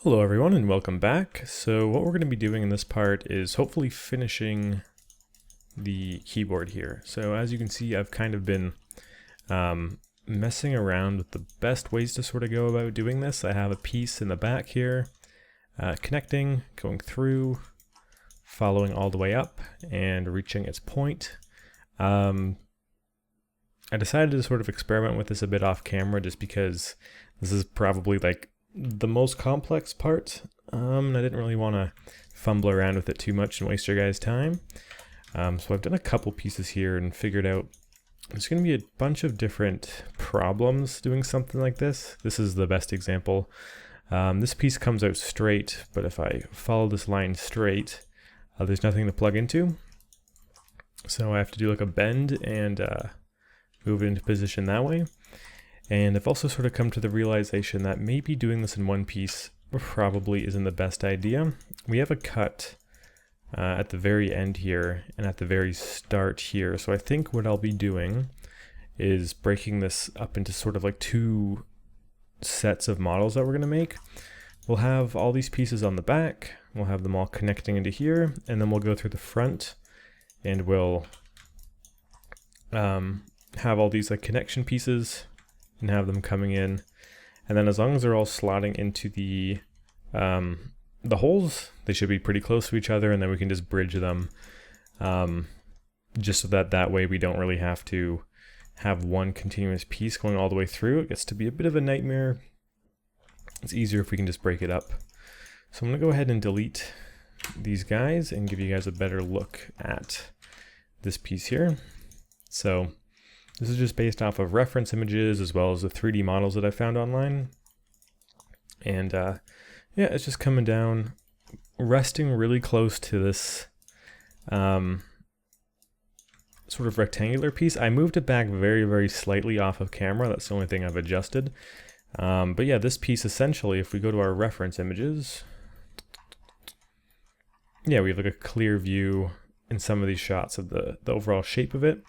Hello everyone and welcome back. So what we're going to be doing in this part is hopefully finishing the keyboard here. So as you can see, I've kind of been messing around with the best ways to sort of go about doing this. I have a piece in the back here, connecting, going through, following all the way up and reaching its point. I decided to sort of experiment with this a bit off camera just because this is probably like the most complex part. I didn't really want to fumble around with it too much and waste your guys' time. So I've done a couple pieces here and figured out there's going to be a bunch of different problems doing something like this. This is the best example. This piece comes out straight, but if I follow this line straight, there's nothing to plug into. So I have to do like a bend and move it into position that way. And I've also sort of come to the realization that maybe doing this in one piece probably isn't the best idea. We have a cut at the very end here and at the very start here. So I think what I'll be doing is breaking this up into sort of like two sets of models that we're going to make. We'll have all these pieces on the back. We'll have them all connecting into here, and then we'll go through the front and we'll have all these like connection pieces and have them coming in, and then as long as they're all slotting into the holes, they should be pretty close to each other, and then we can just bridge them, just so that way we don't really have to have one continuous piece going all the way through. It gets to be a bit of a nightmare. It's easier if we can just break it up. So I'm gonna go ahead and delete these guys and give you guys a better look at this piece here. So this is just based off of reference images as well as the 3D models that I found online. And yeah, it's just coming down, resting really close to this sort of rectangular piece. I moved it back very, very slightly off of camera. That's the only thing I've adjusted. But yeah, this piece essentially, if we go to our reference images, yeah, we have like a clear view in some of these shots of the overall shape of it.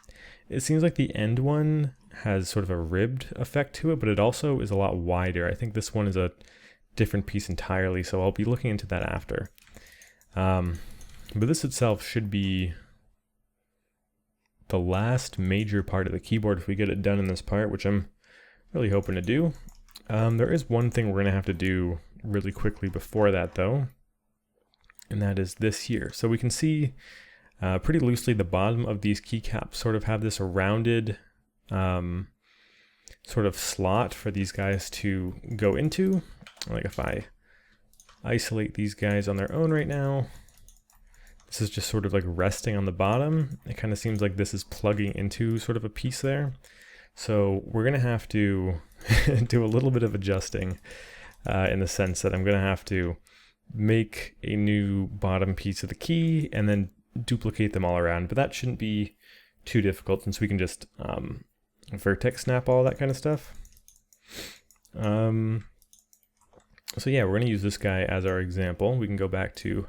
It seems like the end one has sort of a ribbed effect to it, but it also is a lot wider. I think this one is a different piece entirely, so I'll be looking into that after. But this itself should be the last major part of the keyboard if we get it done in this part, which I'm really hoping to do. There is one thing we're going to have to do really quickly before that though, and that is this here. So we can see pretty loosely the bottom of these keycaps sort of have this rounded sort of slot for these guys to go into. Like if I isolate these guys on their own right now, this is just sort of like resting on the bottom. It kind of seems like this is plugging into sort of a piece there. So we're going to have to do a little bit of adjusting in the sense that I'm going to have to make a new bottom piece of the key and then duplicate them all around, but that shouldn't be too difficult since we can just vertex snap all that kind of stuff. So yeah, we're going to use this guy as our example. We can go back to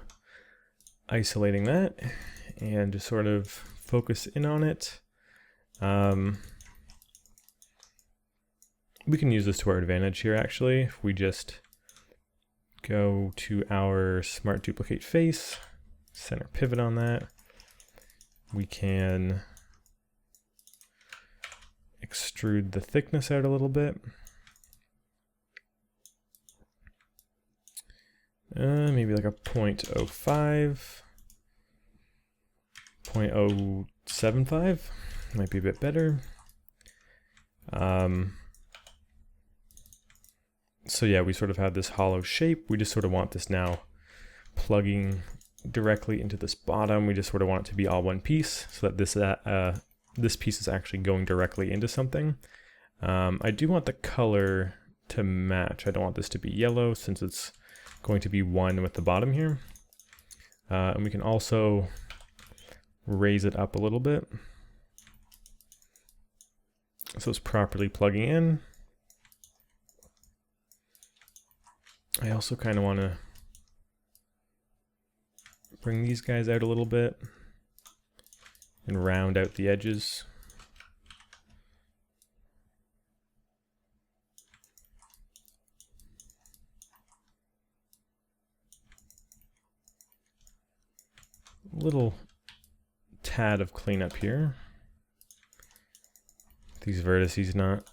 isolating that and just sort of focus in on it. We can use this to our advantage here actually. If we just go to our smart duplicate face, center pivot on that, we can extrude the thickness out a little bit. Maybe like a 0.05, 0.075 might be a bit better. So yeah, we sort of have this hollow shape. We just sort of want this now plugging directly into this bottom. We just sort of want it to be all one piece so that this piece is actually going directly into something. I do want the color to match. I don't want this to be yellow since it's going to be one with the bottom here. And we can also raise it up a little bit so it's properly plugging in. I also kind of want to bring these guys out a little bit and round out the edges. little tad of cleanup here. These vertices not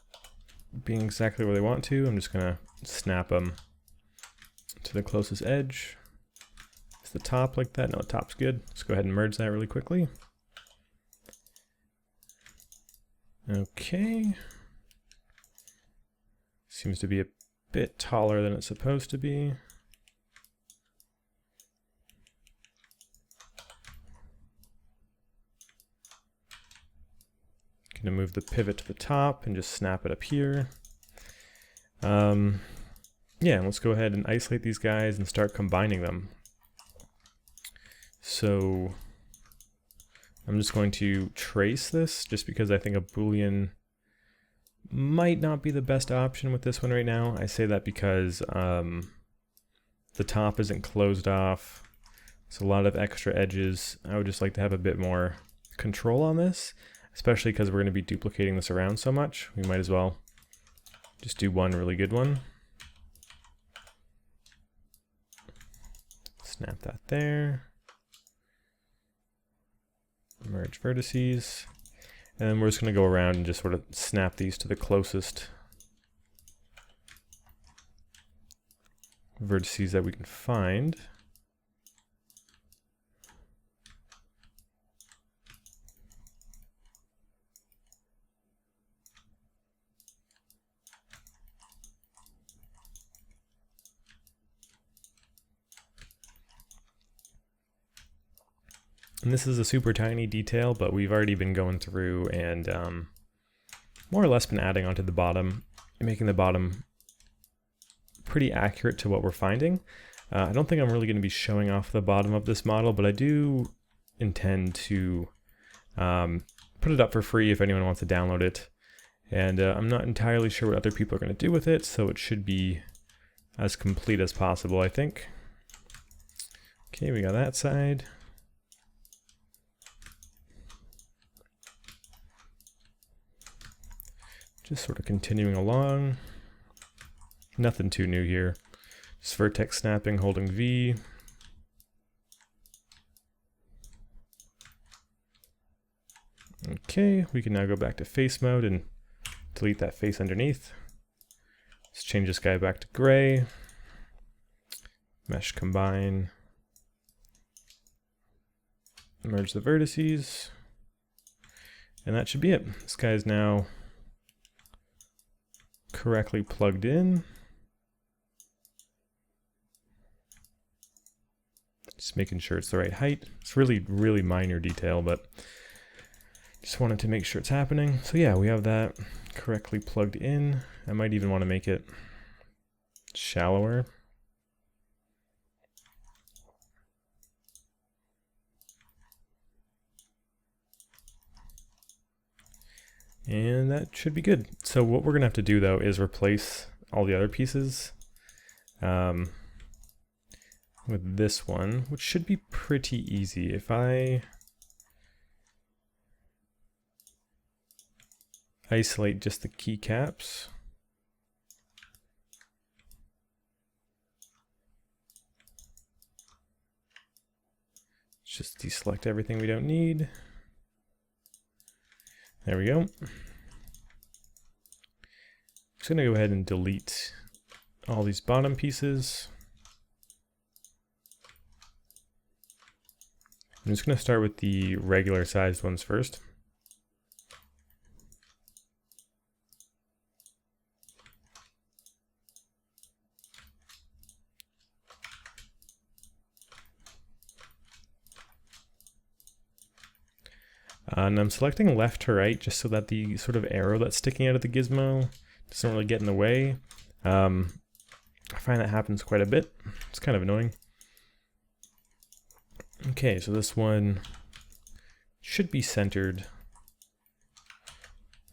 being exactly where they want to, I'm just gonna snap them to the closest edge. Is the top like that? No, the top's good. Let's go ahead and merge that really quickly. Okay. Seems to be a bit taller than it's supposed to be. Gonna move the pivot to the top and just snap it up here. Yeah, let's go ahead and isolate these guys and start combining them. So I'm just going to trace this just because I think a Boolean might not be the best option with this one right now. I say that because the top isn't closed off. It's a lot of extra edges. I would just like to have a bit more control on this, especially because we're going to be duplicating this around so much. We might as well just do one really good one. Snap that there. Merge vertices. And then we're just going to go around and just sort of snap these to the closest vertices that we can find. And this is a super tiny detail, but we've already been going through and more or less been adding onto the bottom, making the bottom pretty accurate to what we're finding. I don't think I'm really going to be showing off the bottom of this model, but I do intend to put it up for free if anyone wants to download it. And I'm not entirely sure what other people are going to do with it, so it should be as complete as possible, I think. Okay, we got that side. Just sort of continuing along. Nothing too new here. Just vertex snapping, holding V. Okay, we can now go back to face mode and delete that face underneath. Let's change this guy back to gray. Mesh combine. Merge the vertices. And that should be it. This guy is now correctly plugged in. Just making sure it's the right height. It's really, really minor detail, but just wanted to make sure it's happening. So yeah, we have that correctly plugged in. I might even want to make it shallower. And that should be good. So what we're going to have to do, though, is replace all the other pieces with this one, which should be pretty easy. If I isolate just the keycaps, just deselect everything we don't need. There we go. Just gonna go ahead and delete all these bottom pieces. I'm just gonna start with the regular sized ones first. And I'm selecting left to right just so that the sort of arrow that's sticking out of the gizmo doesn't really get in the way. I find that happens quite a bit. It's kind of annoying. Okay, so this one should be centered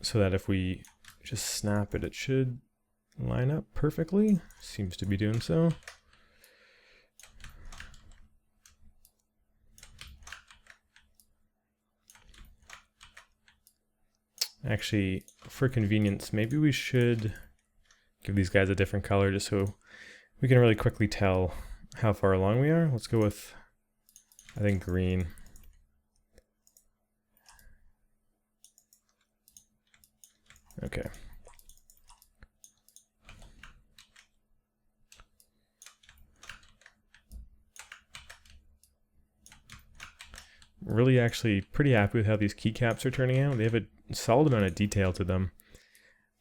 so that if we just snap it, it should line up perfectly. Seems to be doing so. Actually, for convenience, maybe we should give these guys a different color just so we can really quickly tell how far along we are. Let's go with, I think, green. Okay. Really actually pretty happy with how these keycaps are turning out. They have a solid amount of detail to them.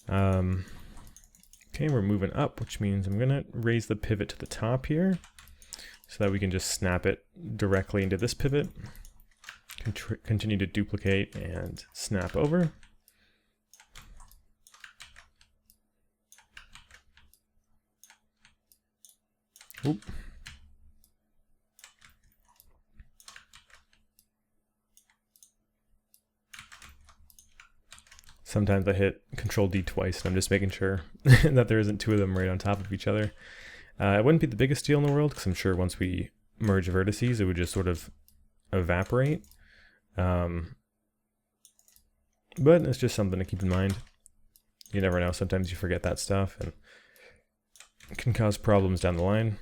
Okay, we're moving up, which means I'm gonna raise the pivot to the top here so that we can just snap it directly into this pivot. Continue to duplicate and snap over. Oop. Sometimes I hit Control D twice and I'm just making sure that there isn't two of them right on top of each other. It wouldn't be the biggest deal in the world because I'm sure once we merge vertices it would just sort of evaporate. But it's just something to keep in mind. You never know, sometimes you forget that stuff and it can cause problems down the line.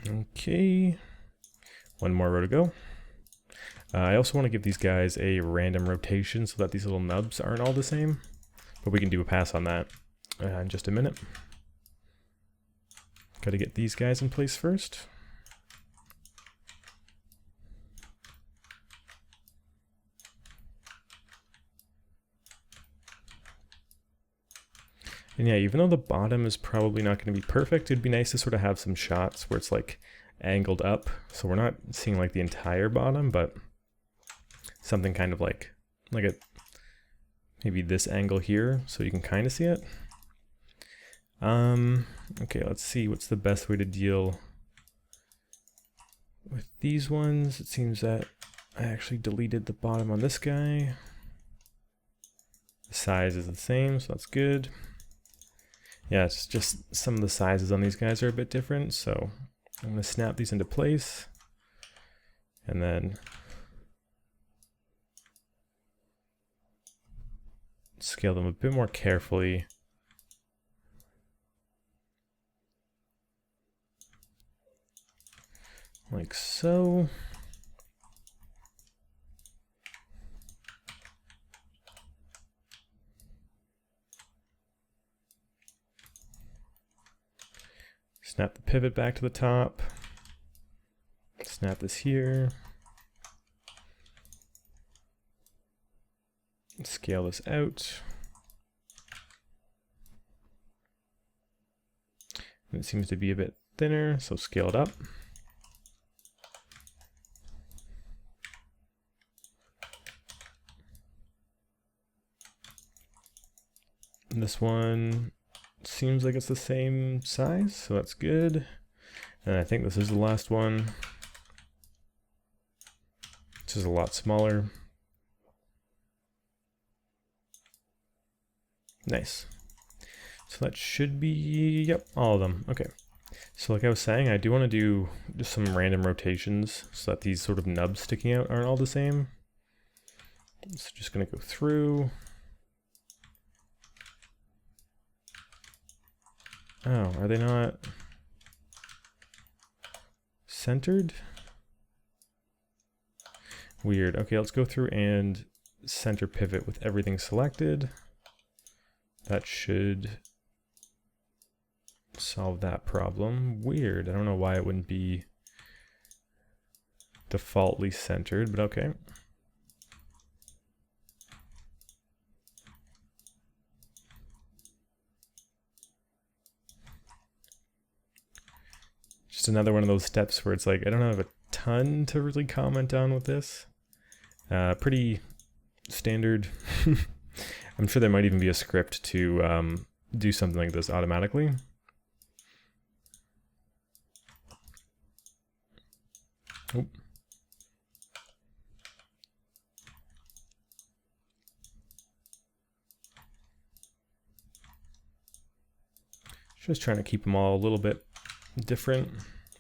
Okay, one more row to go. I also want to give these guys a random rotation so that these little nubs aren't all the same, but we can do a pass on that in just a minute. Got to get these guys in place first. And yeah, even though the bottom is probably not going to be perfect, it'd be nice to sort of have some shots where it's like angled up. So we're not seeing like the entire bottom, but something kind of like a maybe this angle here so you can kind of see it. Okay, let's see what's the best way to deal with these ones. It seems that I actually deleted the bottom on this guy. The size is the same, so that's good. Yeah, it's just some of the sizes on these guys are a bit different, so I'm going to snap these into place and then scale them a bit more carefully. Like so. Snap the pivot back to the top. Snap this here. Scale this out. And it seems to be a bit thinner, so scale it up. And this one seems like it's the same size, so that's good. And I think this is the last one. This is a lot smaller. Nice. So that should be, yep, all of them. Okay. So like I was saying, I do want to do just some random rotations so that these sort of nubs sticking out aren't all the same. So just going to go through. Oh, are they not centered? Weird. Okay, let's go through and center pivot with everything selected. That should solve that problem. Weird. I don't know why it wouldn't be defaultly centered, but okay. Just another one of those steps where it's like, I don't have a ton to really comment on with this. Pretty standard. I'm sure there might even be a script to do something like this automatically. Oop. Just trying to keep them all a little bit different.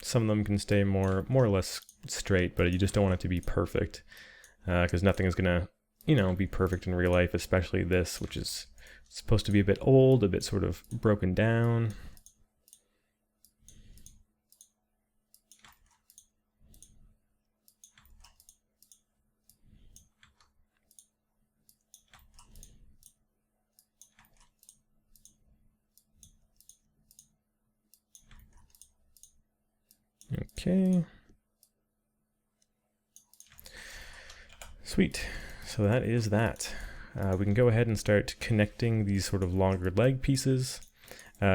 Some of them can stay more or less straight, but you just don't want it to be perfect. because nothing is gonna, you know, be perfect in real life, especially this, which is supposed to be a bit old, a bit sort of broken down. Okay. Sweet. So that is that. We can go ahead and start connecting these sort of longer leg pieces.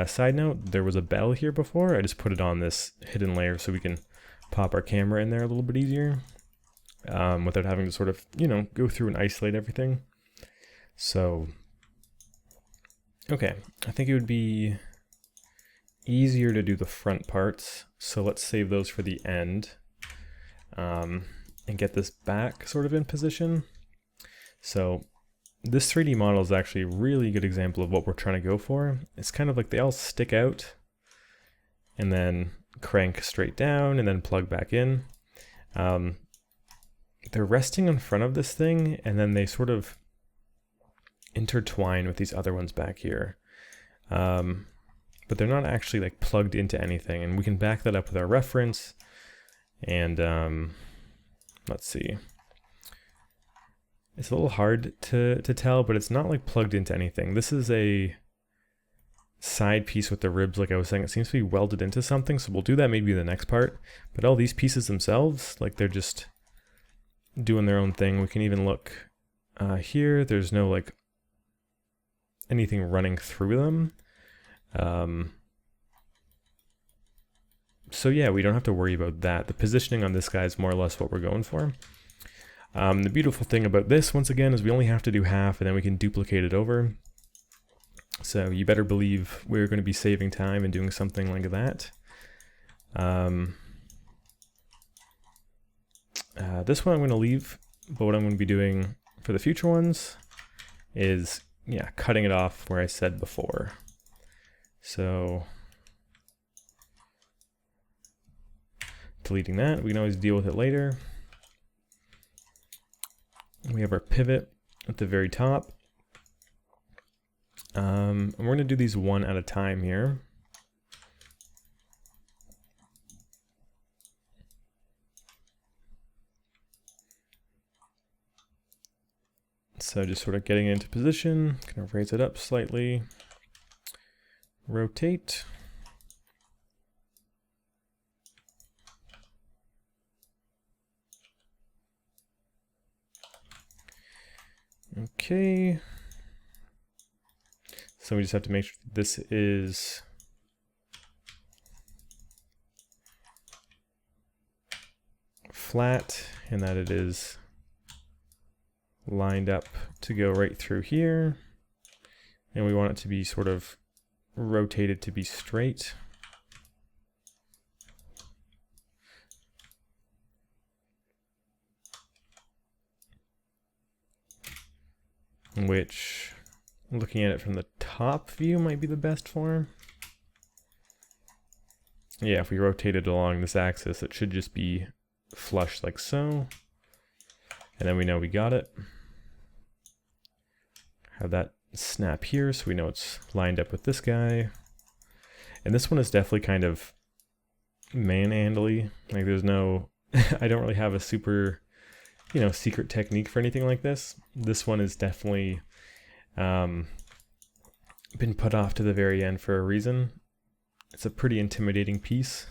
Side note, there was a bell here before. I just put it on this hidden layer so we can pop our camera in there a little bit easier without having to sort of, you know, go through and isolate everything. So, okay, I think it would be easier to do the front parts. So let's save those for the end and get this back sort of in position. So this 3D model is actually a really good example of what we're trying to go for. It's kind of like they all stick out and then crank straight down and then plug back in. They're resting in front of this thing and then they sort of intertwine with these other ones back here. But they're not actually like plugged into anything, and we can back that up with our reference. And let's see. It's a little hard to tell, but it's not like plugged into anything. This is a side piece with the ribs, like I was saying. It seems to be welded into something, so we'll do that maybe in the next part. But all these pieces themselves, like they're just doing their own thing. We can even look here. There's no like anything running through them. So yeah, we don't have to worry about that. The positioning on this guy is more or less what we're going for. The beautiful thing about this, once again, is we only have to do half and then we can duplicate it over. So you better believe we're going to be saving time and doing something like that. This one I'm going to leave, but what I'm going to be doing for the future ones is, yeah, cutting it off where I said before. So deleting that, we can always deal with it later. We have our pivot at the very top. And we're going to do these one at a time here. So just sort of getting into position, kind of raise it up slightly, rotate. Okay. So we just have to make sure this is flat and that it is lined up to go right through here. And we want it to be sort of rotated to be straight. Which, looking at it from the top view, might be the best form. Yeah, if we rotate it along this axis, it should just be flush like so. And then we know we got it. Have that snap here so we know it's lined up with this guy. And this one is definitely kind of manhandly. Like there's no, I don't really have a super, you know, secret technique for anything like this. This one is definitely been put off to the very end for a reason. It's a pretty intimidating piece.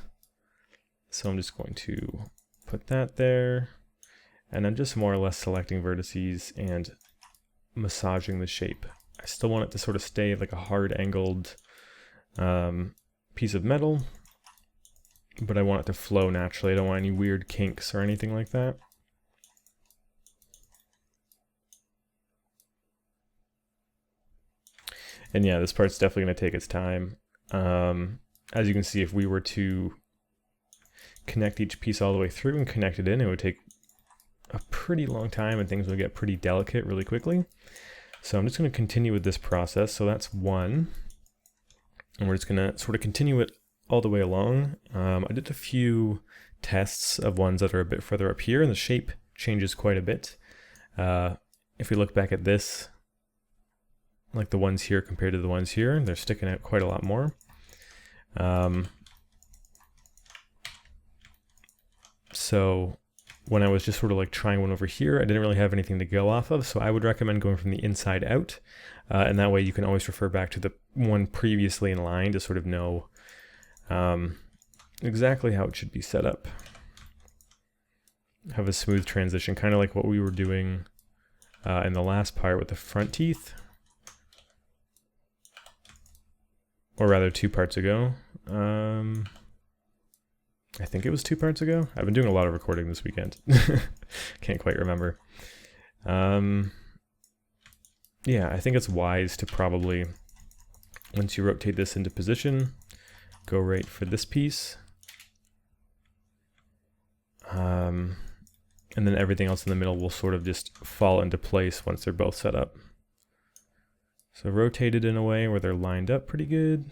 So I'm just going to put that there. And I'm just more or less selecting vertices and massaging the shape. I still want it to sort of stay like a hard angled piece of metal, but I want it to flow naturally. I don't want any weird kinks or anything like that. And yeah, this part's definitely going to take its time. As you can see, if we were to connect each piece all the way through and connect it in, it would take a pretty long time and things will get pretty delicate really quickly. So I'm just going to continue with this process. So that's one. And we're just going to sort of continue it all the way along. I did a few tests of ones that are a bit further up here and the shape changes quite a bit. If we look back at this, like the ones here compared to the ones here, they're sticking out quite a lot more. So when I was just sort of like trying one over here, I didn't really have anything to go off of, so I would recommend going from the inside out, and that way you can always refer back to the one previously in line to sort of know exactly how it should be set up. Have a smooth transition, kind of like what we were doing in the last part with the front teeth. Or rather 2 parts ago. I think it was 2 parts ago. I've been doing a lot of recording this weekend. Can't quite remember. Yeah, I think it's wise to probably, once you rotate this into position, go right for this piece. And then everything else in the middle will sort of just fall into place once they're both set up. So rotate it in a way where they're lined up pretty good.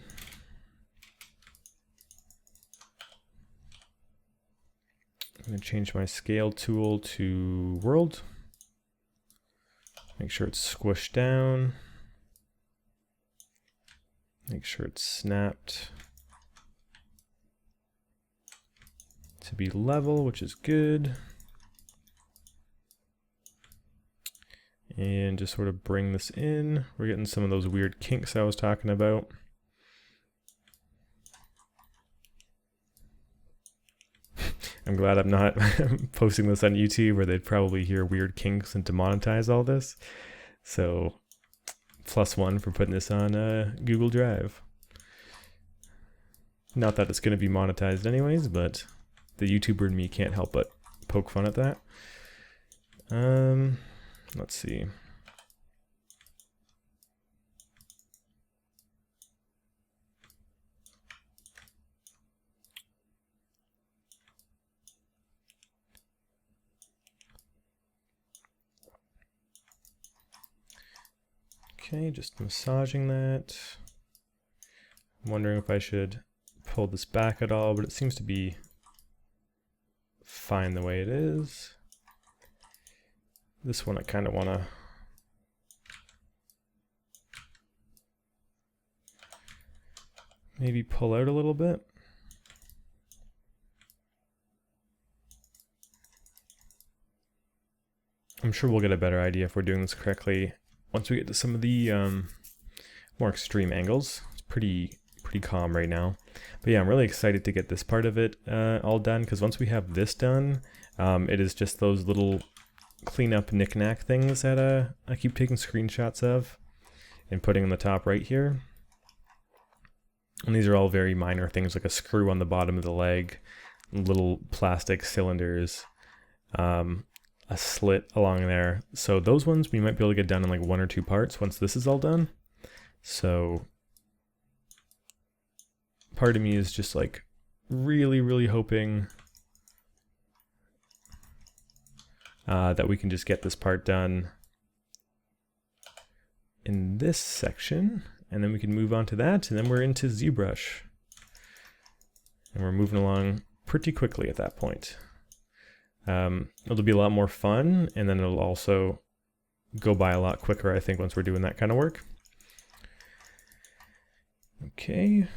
I'm going to change my scale tool to world. Make sure it's squished down. Make sure it's snapped to be level, which is good. And just sort of bring this in. We're getting some of those weird kinks I was talking about. I'm glad I'm not posting this on YouTube where they'd probably hear weird kinks and demonetize all this. So +1 for putting this on Google Drive. Not that it's going to be monetized anyways, but the YouTuber in me can't help but poke fun at that. Let's see. Okay, just massaging that. I'm wondering if I should pull this back at all, but it seems to be fine the way it is. This one I kind of want to maybe pull out a little bit. I'm sure we'll get a better idea if we're doing this correctly once we get to some of the more extreme angles. It's pretty calm right now. But yeah, I'm really excited to get this part of it all done, because once we have this done, it is just those little cleanup knick-knack things that I keep taking screenshots of and putting in the top right here. And these are all very minor things, like a screw on the bottom of the leg, little plastic cylinders, a slit along there. So those ones we might be able to get done in like 1 or 2 parts once this is all done. So part of me is just like really hoping that we can just get this part done in this section, and then we can move on to that, and then we're into ZBrush. And we're moving along pretty quickly at that point. It'll be a lot more fun, and then it'll also go by a lot quicker, I think, once we're doing that kind of work. Okay.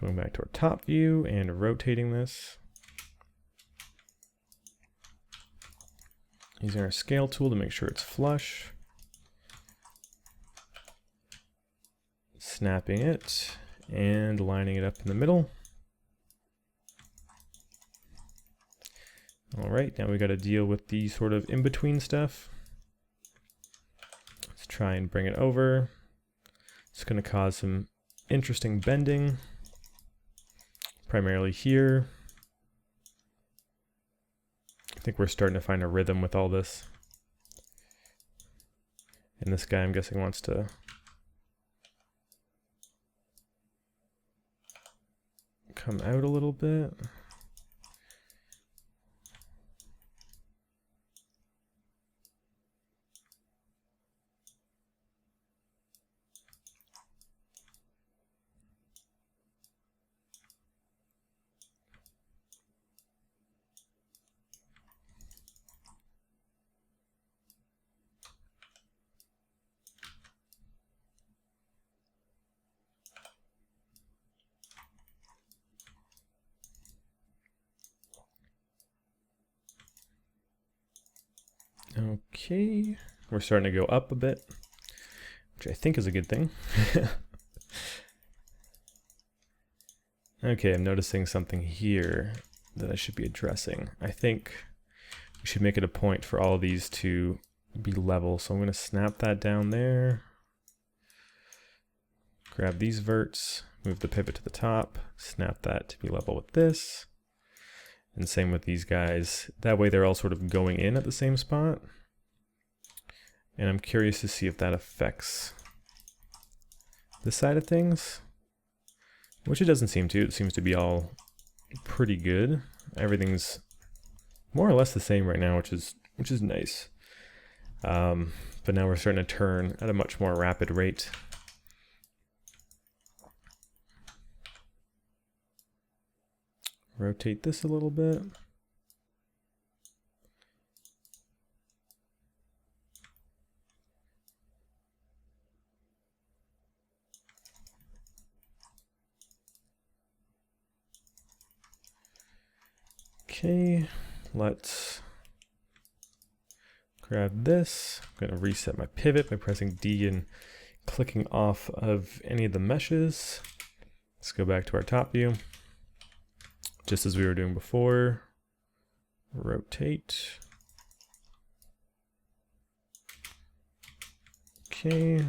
Going back to our top view and rotating this. Using our scale tool to make sure it's flush. Snapping it and lining it up in the middle. All right, now we got to deal with the sort of in-between stuff. Let's try and bring it over. It's going to cause some interesting bending, primarily here. I think we're starting to find a rhythm with all this. And this guy, I'm guessing, wants to come out a little bit. Okay, we're starting to go up a bit, which I think is a good thing. Okay, I'm noticing something here that I should be addressing. I think we should make it a point for all of these to be level. So I'm going to snap that down there. Grab these verts, move the pivot to the top, snap that to be level with this. And same with these guys. That way they're all sort of going in at the same spot. And I'm curious to see if that affects this side of things. Which it doesn't seem to. It seems to be all pretty good. Everything's more or less the same right now, which is nice. But now we're starting to turn at a much more rapid rate. Rotate this a little bit. Okay, let's grab this. I'm going to reset my pivot by pressing D and clicking off of any of the meshes. Let's go back to our top view. Just as we were doing before, rotate. Okay.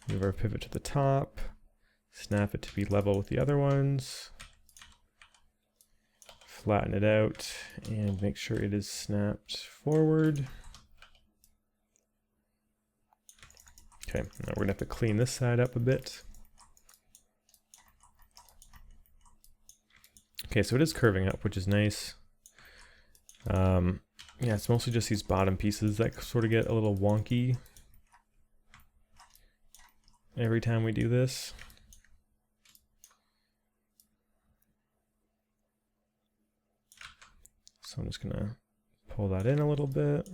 Move our pivot to the top. Snap it to be level with the other ones. Flatten it out and make sure it is snapped forward. Okay, now we're gonna have to clean this side up a bit. Okay, so it is curving up, which is nice. Yeah, it's mostly just these bottom pieces that sort of get a little wonky every time we do this. So I'm just gonna pull that in a little bit.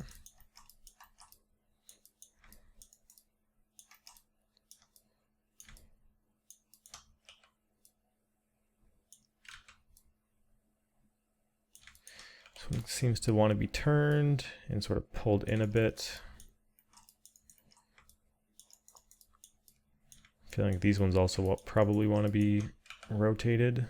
So it seems to want to be turned and sort of pulled in a bit. I feel like these ones also will probably want to be rotated.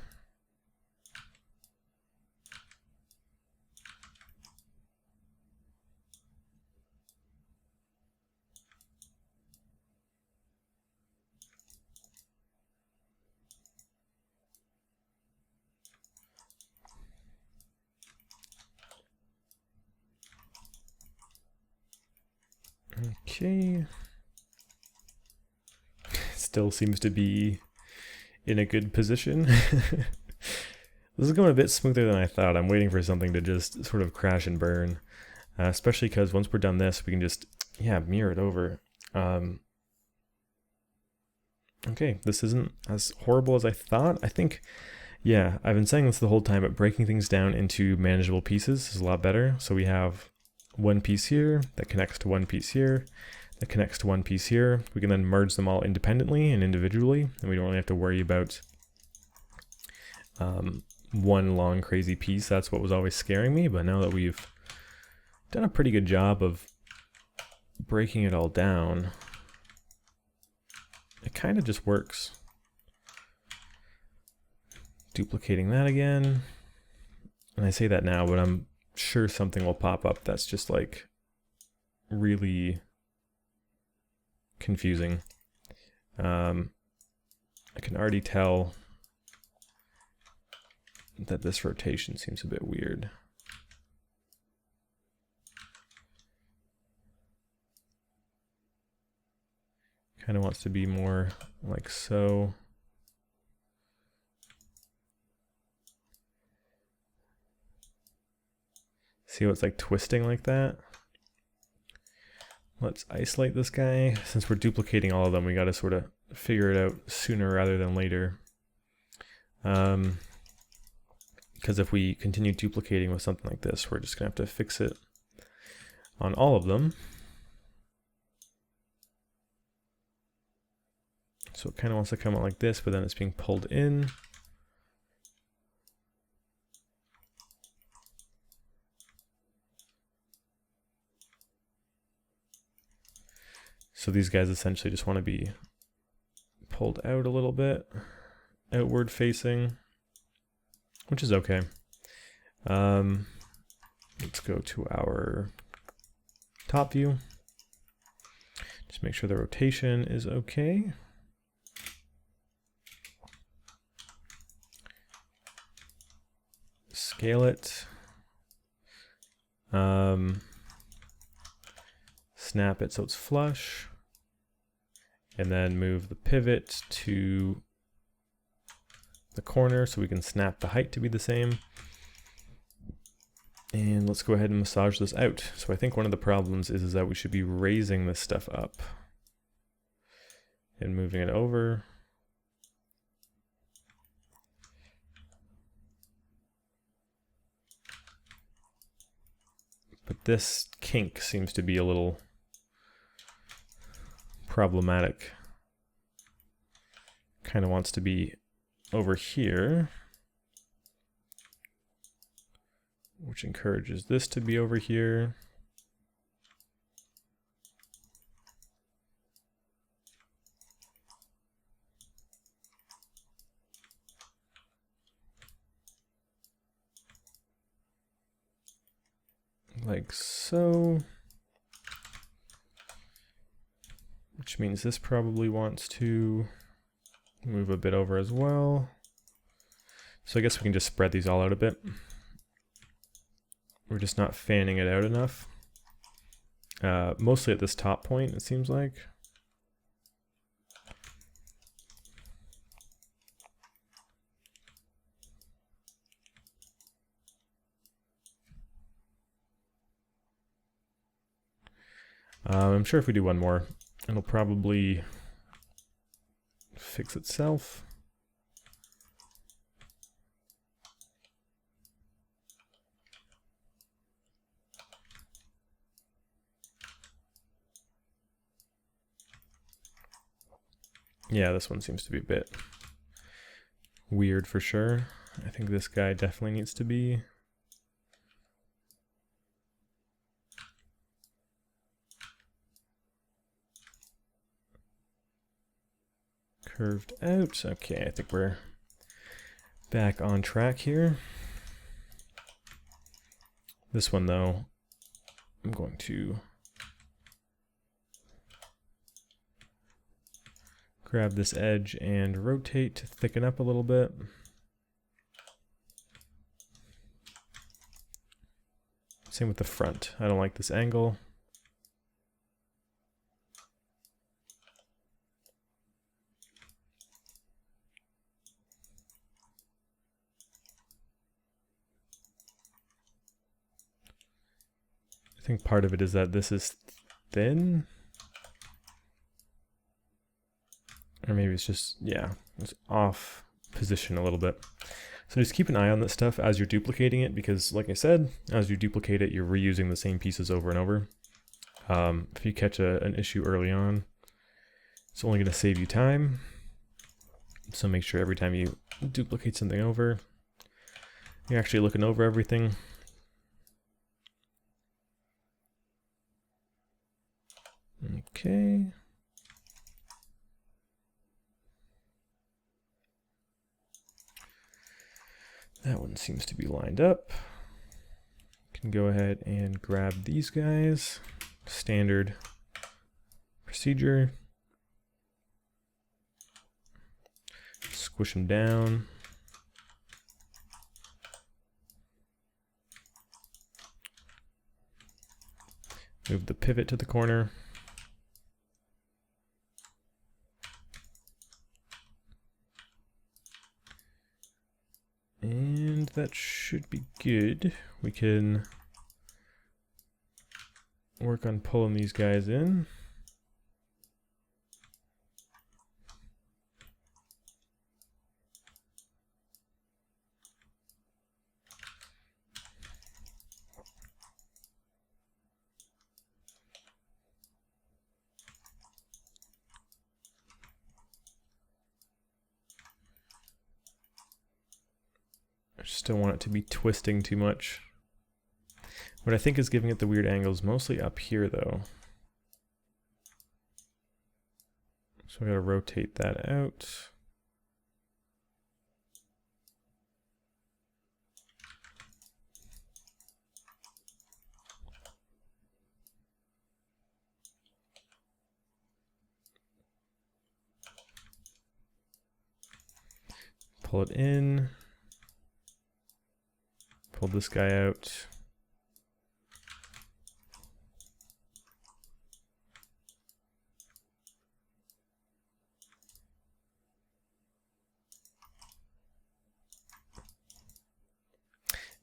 Okay. Still seems to be in a good position. This is going a bit smoother than I thought. I'm waiting for something to just sort of crash and burn. Especially because once we're done this, we can just, mirror it over. Okay, this isn't as horrible as I thought. I think, I've been saying this the whole time, but breaking things down into manageable pieces is a lot better. So we have one piece here that connects to one piece here, that connects to one piece here. We can then merge them all independently and individually, and we don't really have to worry about one long crazy piece. That's what was always scaring me, but now that we've done a pretty good job of breaking it all down, it kind of just works. Duplicating that again, and I say that now, but I'm sure something will pop up that's just like really confusing. I can already tell that this rotation seems a bit weird. Kind of wants to be more like so. See how it's like twisting like that? Let's isolate this guy. Since we're duplicating all of them, we got to sort of figure it out sooner rather than later. Because if we continue duplicating with something like this, we're just going to have to fix it on all of them. So it kind of wants to come out like this, but then it's being pulled in. So these guys essentially just want to be pulled out a little bit, outward facing, which is okay. Let's go to our top view. Just make sure the rotation is okay. Scale it. Snap it so it's flush. And then move the pivot to the corner so we can snap the height to be the same. And let's go ahead and massage this out. So I think one of the problems is that we should be raising this stuff up and moving it over. But this kink seems to be a little problematic. Kind of wants to be over here, which encourages this to be over here. Like so. Which means this probably wants to move a bit over as well. So I guess we can just spread these all out a bit. We're just not fanning it out enough. Mostly at this top point, it seems like. I'm sure if we do one more, it'll probably fix itself. Yeah, this one seems to be a bit weird for sure. I think this guy definitely needs to be curved out. Okay, I think we're back on track here. This one though, I'm going to grab this edge and rotate to thicken up a little bit. Same with the front. I don't like this angle. I think part of it is that this is thin. Or maybe it's just, yeah, it's off position a little bit. So just keep an eye on that stuff as you're duplicating it, because like I said, as you duplicate it, you're reusing the same pieces over and over. If you catch an issue early on, it's only going to save you time. So make sure every time you duplicate something over, you're actually looking over everything. Okay. That one seems to be lined up. Can go ahead and grab these guys. Standard procedure. Squish them down. Move the pivot to the corner. And that should be good. We can work on pulling these guys in. I just don't want it to be twisting too much. What I think is giving it the weird angles, mostly up here though. So I gotta rotate that out. Pull it in. Pull this guy out.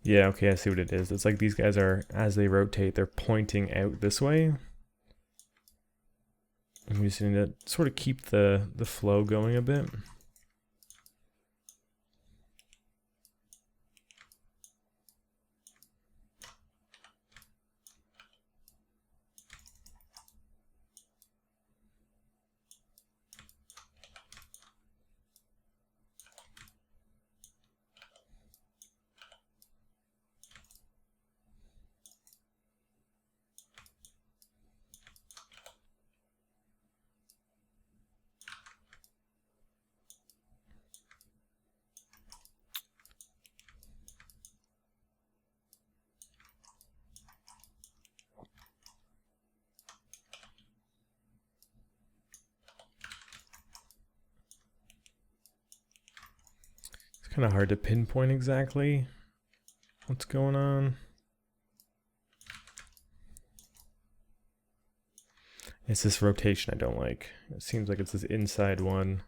Yeah, okay, I see what it is. It's like these guys are, as they rotate, they're pointing out this way. And we just need to sort of keep the flow going a bit. Kind of hard to pinpoint exactly what's going on. It's this rotation I don't like. It seems like it's this inside one.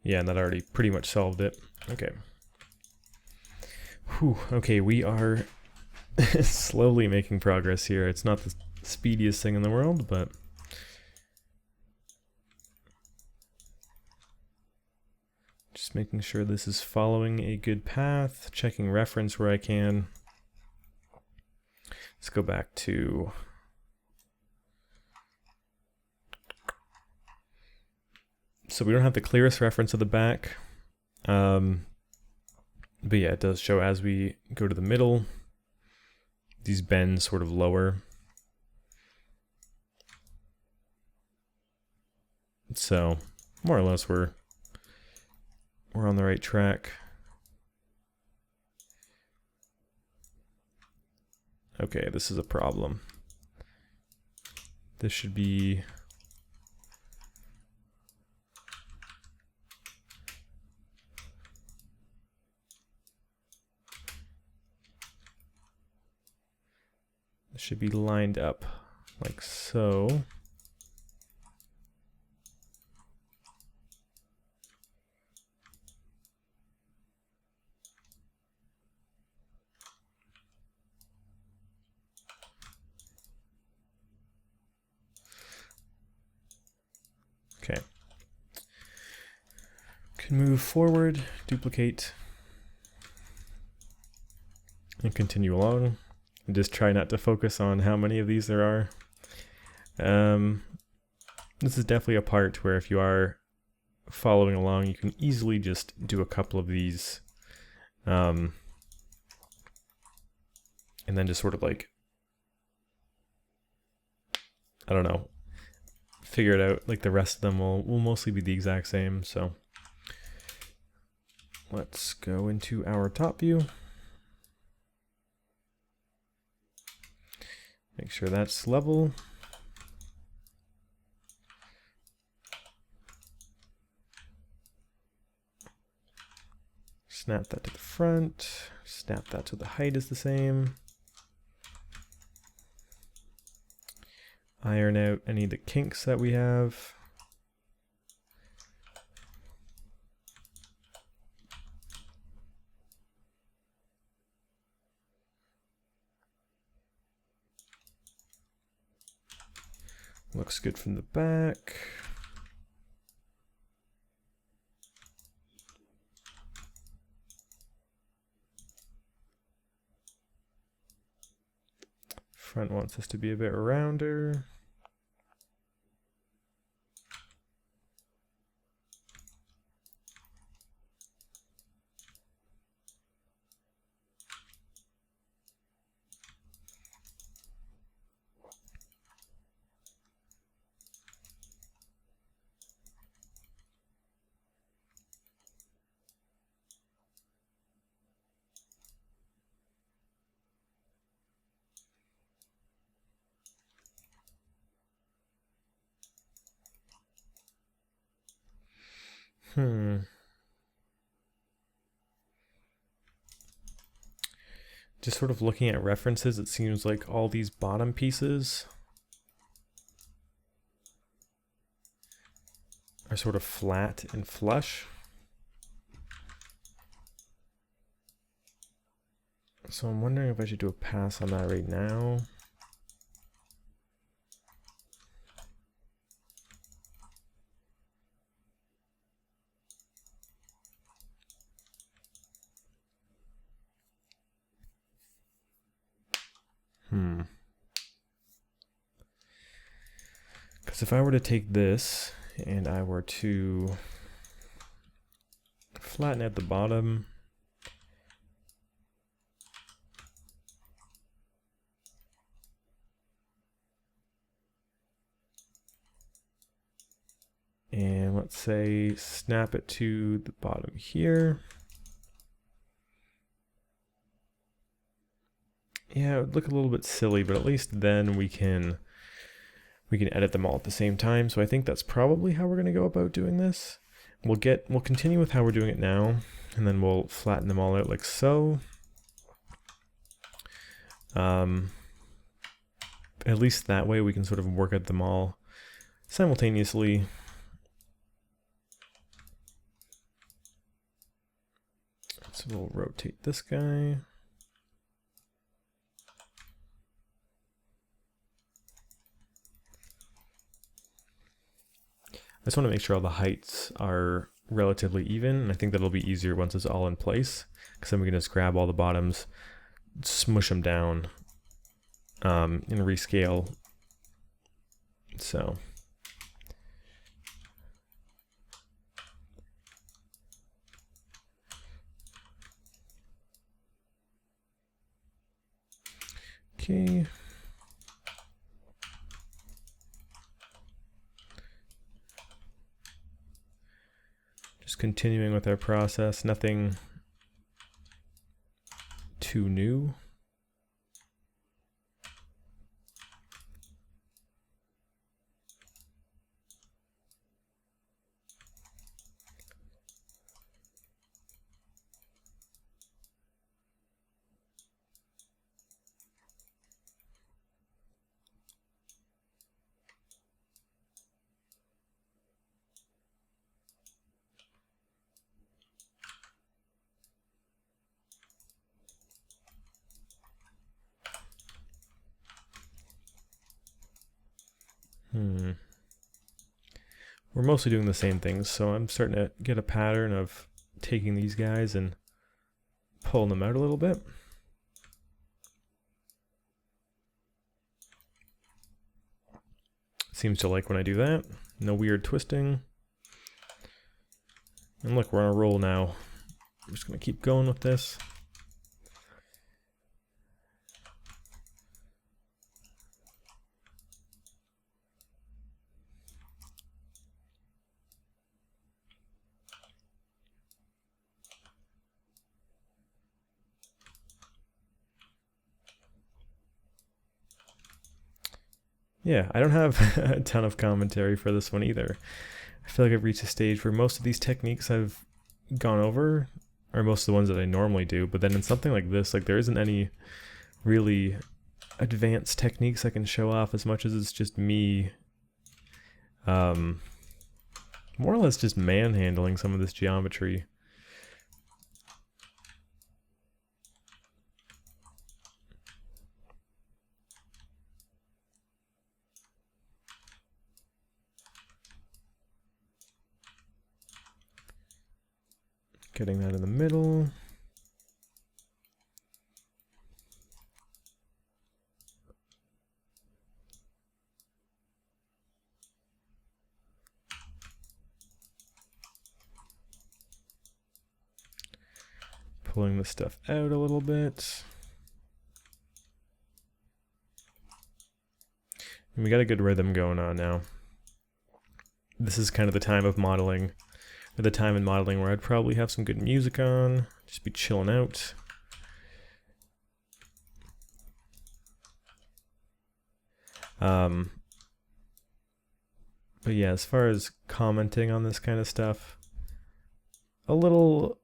Yeah, and that already pretty much solved it. Okay. Whew, okay, we are slowly making progress here. It's not the speediest thing in the world, but just making sure this is following a good path, checking reference where I can. Let's go back to so we don't have the clearest reference of the back. But yeah, it does show as we go to the middle, these bends sort of lower. So more or less we're on the right track. Okay, this is a problem. This should be lined up like so. Okay. Can move forward, duplicate, and continue along. And just try not to focus on how many of these there are. This is definitely a part where if you are following along, you can easily just do a couple of these. And then just sort of like, I don't know, figure it out. Like the rest of them will mostly be the exact same. So let's go into our top view. Make sure that's level. Snap that to the front. Snap that so the height is the same. Iron out any of the kinks that we have. Looks good from the back. Front wants us to be a bit rounder. Just sort of looking at references, it seems like all these bottom pieces are sort of flat and flush. So I'm wondering if I should do a pass on that right now. Because if I were to take this and I were to flatten at the bottom, and let's say snap it to the bottom here. Yeah, it would look a little bit silly, but at least then we can edit them all at the same time. So I think that's probably how we're going to go about doing this. We'll continue with how we're doing it now, and then we'll flatten them all out like so. At least that way we can sort of work at them all simultaneously. So we'll rotate this guy. I just want to make sure all the heights are relatively even, and I think that'll be easier once it's all in place, because then we can just grab all the bottoms, smush them down, and rescale. So. Okay. Just continuing with our process, nothing too new. We're mostly doing the same things, so I'm starting to get a pattern of taking these guys and pulling them out a little bit. Seems to like when I do that. No weird twisting. And look, we're on a roll now. I'm just going to keep going with this. Yeah, I don't have a ton of commentary for this one either. I feel like I've reached a stage where most of these techniques I've gone over are most of the ones that I normally do, but then in something like this, like there isn't any really advanced techniques I can show off as much as it's just me more or less just manhandling some of this geometry. Getting that in the middle. Pulling the stuff out a little bit. And we got a good rhythm going on now. This is kind of the time of modeling, or the time in modeling where I'd probably have some good music on, just be chilling out. But yeah, as far as commenting on this kind of stuff, a little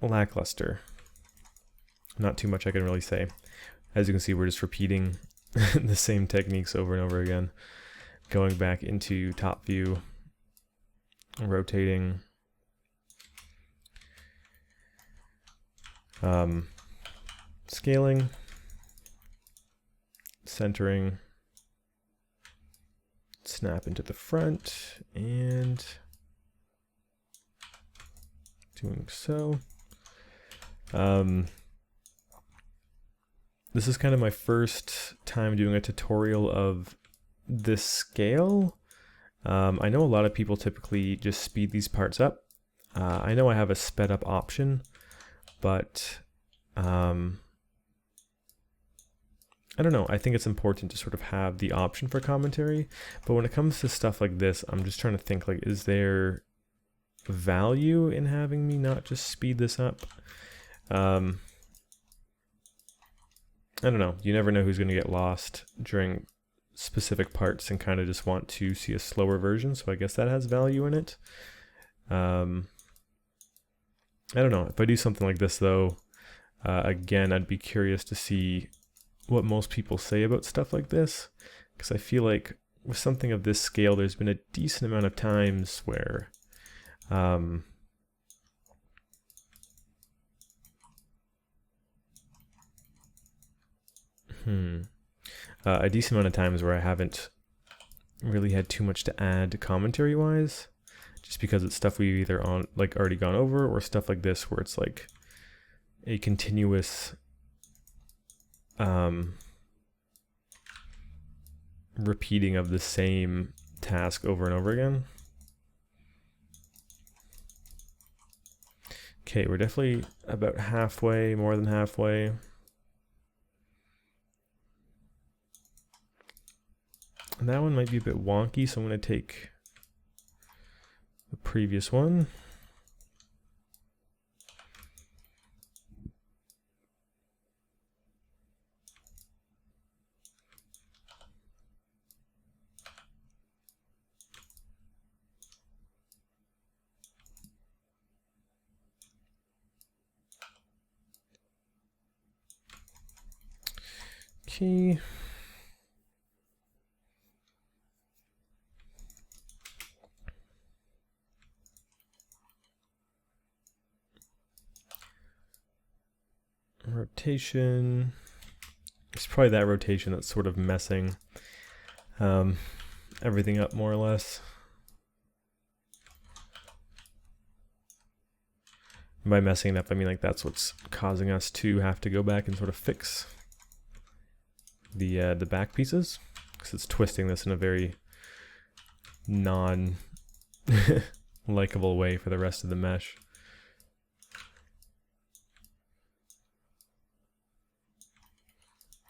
lackluster. Not too much I can really say. As you can see, we're just repeating the same techniques over and over again. Going back into top view, rotating, scaling, centering, snap into the front, and doing so. This is kind of my first time doing a tutorial of this scale. I know a lot of people typically just speed these parts up. I know I have a sped up option, but I don't know. I think it's important to sort of have the option for commentary. But when it comes to stuff like this, I'm just trying to think, like, is there value in having me not just speed this up? I don't know. You never know who's going to get lost during specific parts and kind of just want to see a slower version. So I guess that has value in it. I don't know. If I do something like this, though, again, I'd be curious to see what most people say about stuff like this. Because I feel like with something of this scale, there's been a decent amount of times where a decent amount of times where I haven't really had too much to add commentary wise, just because it's stuff we've either already gone over, or stuff like this where it's like a continuous repeating of the same task over and over again. Okay, we're definitely about halfway, more than halfway. And that one might be a bit wonky, so I'm going to take the previous one. Okay. Rotation. It's probably that rotation that's sort of messing everything up more or less. By messing it up, I mean like that's what's causing us to have to go back and sort of fix the back pieces, because it's twisting this in a very non-likable way for the rest of the mesh.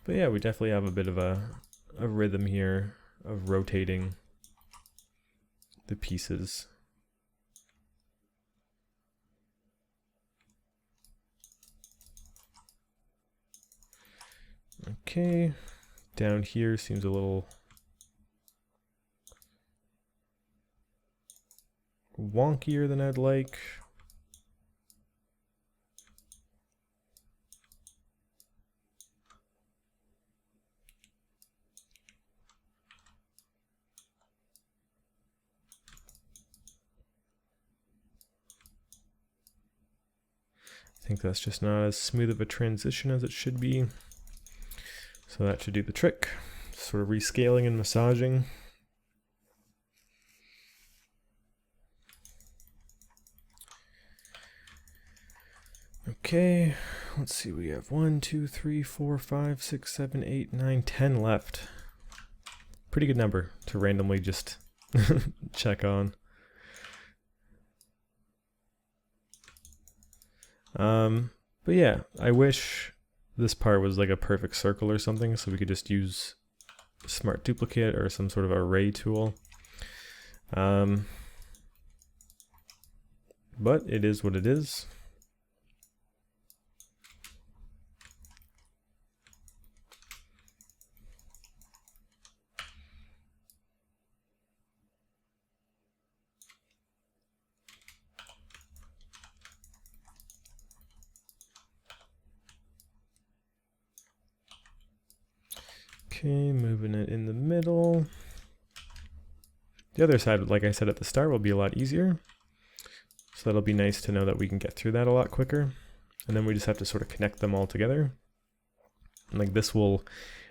But yeah, we definitely have a bit of a rhythm here of rotating the pieces. Okay, down here seems a little wonkier than I'd like. I think that's just not as smooth of a transition as it should be. So that should do the trick. Sort of rescaling and massaging. Okay, let's see, we have 1, 2, 3, 4, 5, 6, 7, 8, 9, 10 left. Pretty good number to randomly just check on. But yeah, I wish this part was like a perfect circle or something, so we could just use Smart Duplicate or some sort of array tool. But it is what it is. Okay, moving it in the middle. The other side, like I said at the start, will be a lot easier. So that'll be nice to know that we can get through that a lot quicker. And then we just have to sort of connect them all together. And like this it'll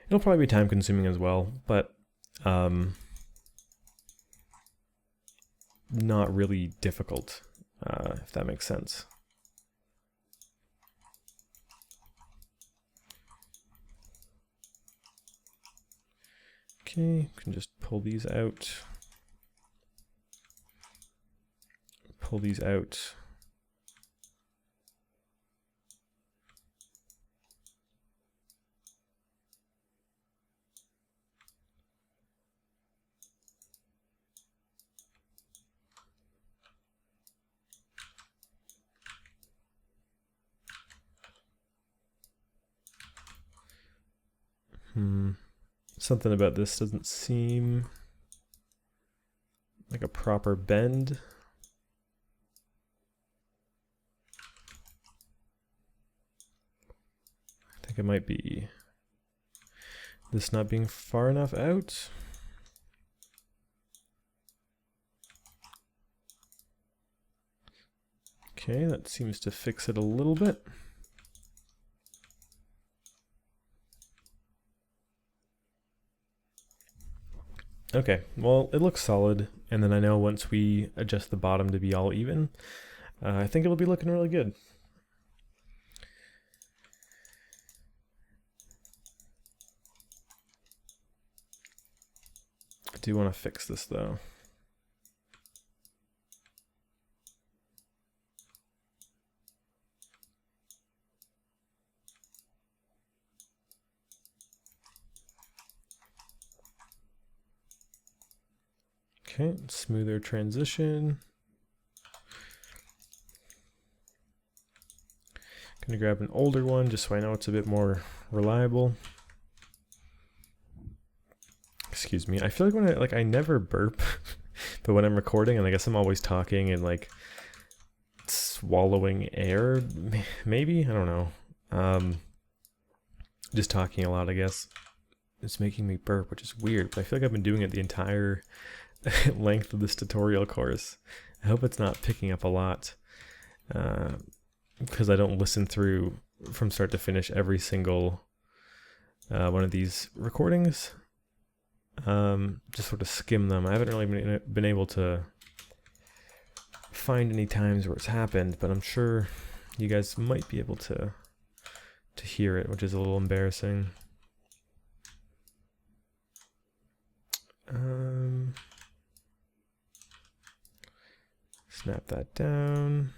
probably be time consuming as well, but not really difficult, if that makes sense. Okay, can just pull these out. Pull these out. Something about this doesn't seem like a proper bend. I think it might be this not being far enough out. Okay, that seems to fix it a little bit. Okay, well, it looks solid, and then I know once we adjust the bottom to be all even, I think it'll be looking really good. I do want to fix this though. Okay, smoother transition. Gonna grab an older one just so I know it's a bit more reliable. Excuse me. I feel like when I never burp, but when I'm recording, and I guess I'm always talking and like swallowing air, maybe, I don't know. Just talking a lot, I guess. It's making me burp, which is weird, but I feel like I've been doing it the entire length of this tutorial course. I hope it's not picking up a lot, because I don't listen through from start to finish every single one of these recordings. Just sort of skim them. I haven't really been able to find any times where it's happened, but I'm sure you guys might be able to hear it, which is a little embarrassing. Snap that down.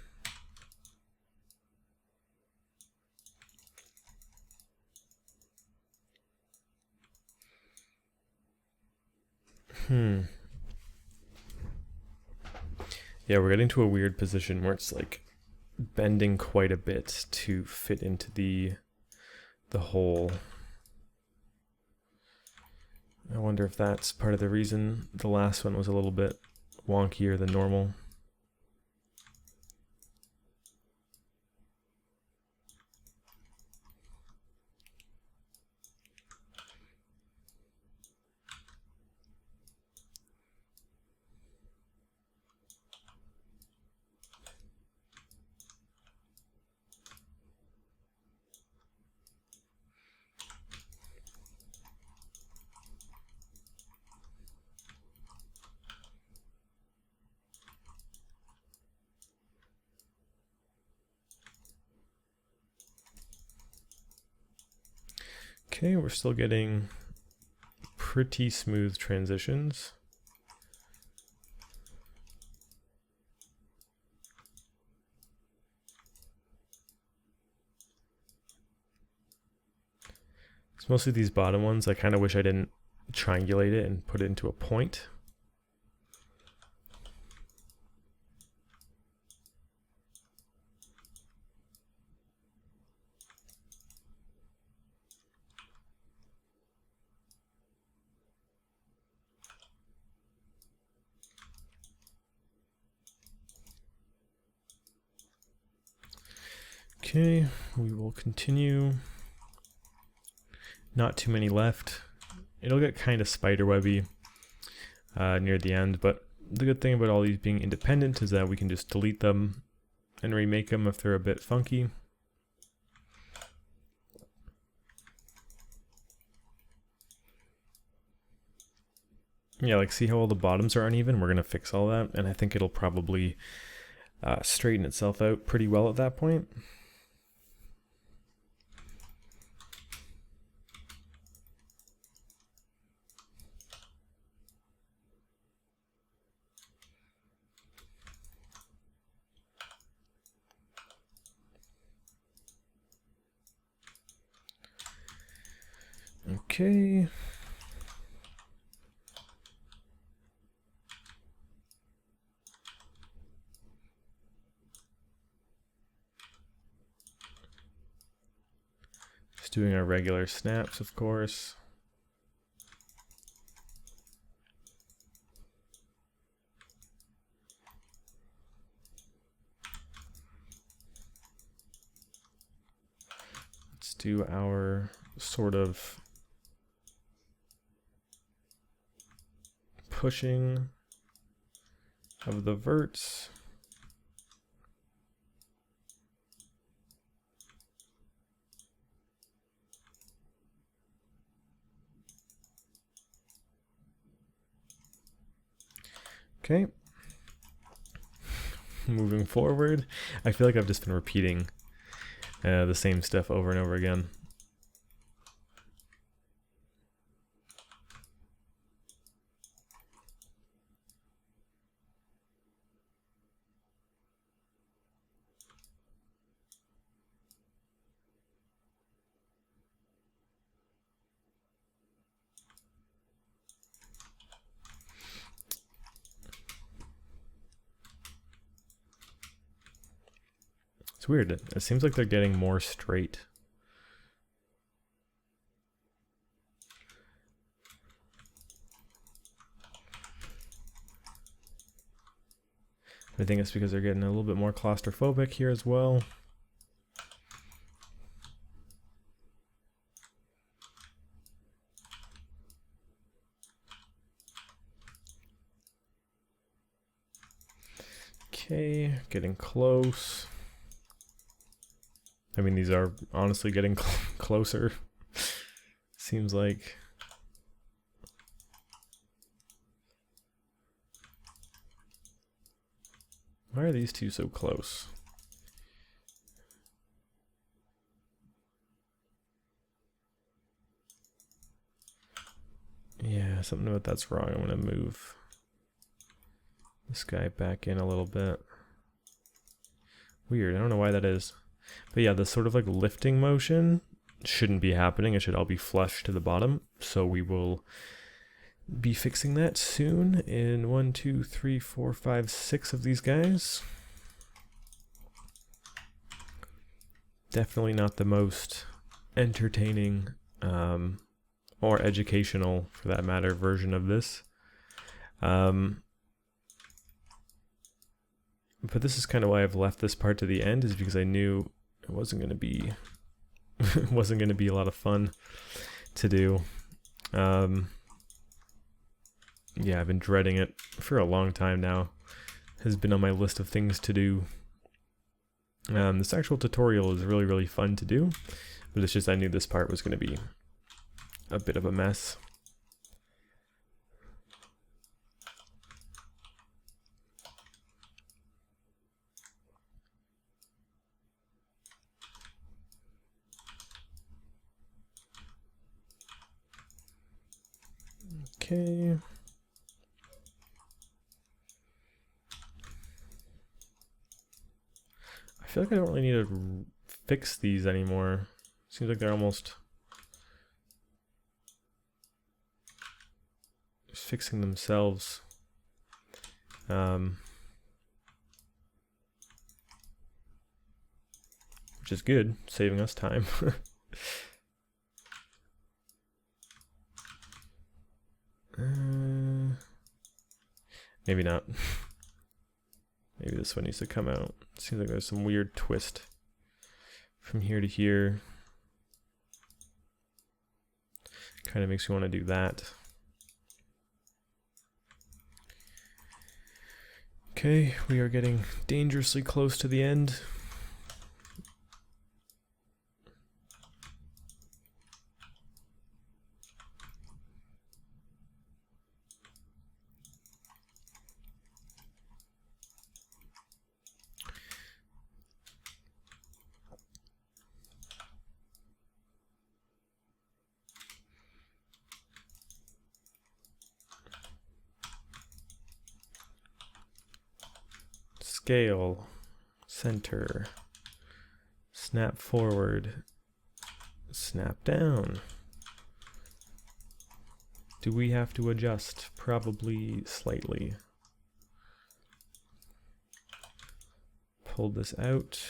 Yeah, we're getting to a weird position where it's like bending quite a bit to fit into the hole. I wonder if that's part of the reason the last one was a little bit wonkier than normal. Okay, we're still getting pretty smooth transitions. It's mostly these bottom ones. I kind of wish I didn't triangulate it and put it into a point. Okay, we will continue. Not too many left. it'll get kind of spiderwebby near the end, but the good thing about all these being independent is that we can just delete them and remake them if they're a bit funky. Yeah, like see how all the bottoms are uneven? We're gonna fix all that, and I think it'll probably straighten itself out pretty well at that point. Okay. Just doing our regular snaps, of course. Let's do our sort of pushing of the verts. Okay. Moving forward, I feel like I've just been repeating the same stuff over and over again. It's weird. It seems like they're getting more straight. I think it's because they're getting a little bit more claustrophobic here as well. Okay, getting close. I mean, these are honestly getting closer. Seems like. Why are these two so close? Yeah, something about that's wrong. I'm gonna move this guy back in a little bit. Weird, I don't know why that is. But yeah, this sort of like lifting motion shouldn't be happening. It should all be flush to the bottom. So we will be fixing that soon in 1, 2, 3, 4, 5, 6 of these guys. Definitely not the most entertaining or educational, for that matter, version of this. But this is kind of why I've left this part to the end, is because I knew it wasn't going to be it wasn't going to be a lot of fun to do. Yeah, I've been dreading it for a long time now. It has been on my list of things to do. This actual tutorial is really, really fun to do, but it's just I knew this part was going to be a bit of a mess. Okay. I feel like I don't really need to fix these anymore. Seems like they're almost fixing themselves. Which is good, saving us time. Maybe not. Maybe this one needs to come out. Seems like there's some weird twist from here to here. Kind of makes you want to do that. Okay, we are getting dangerously close to the end. Scale, center, snap forward, snap down. Do we have to adjust? Probably slightly. Pull this out.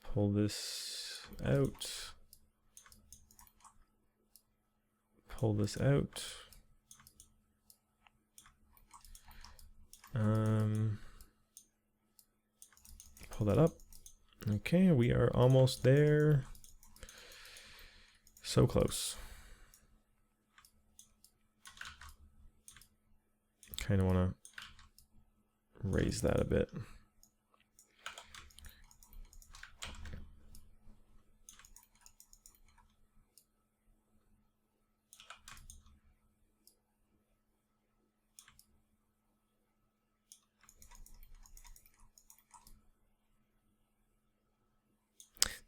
Pull this out. Pull this out. Pull that up. Okay, we are almost there. So close. Kind of want to raise that a bit.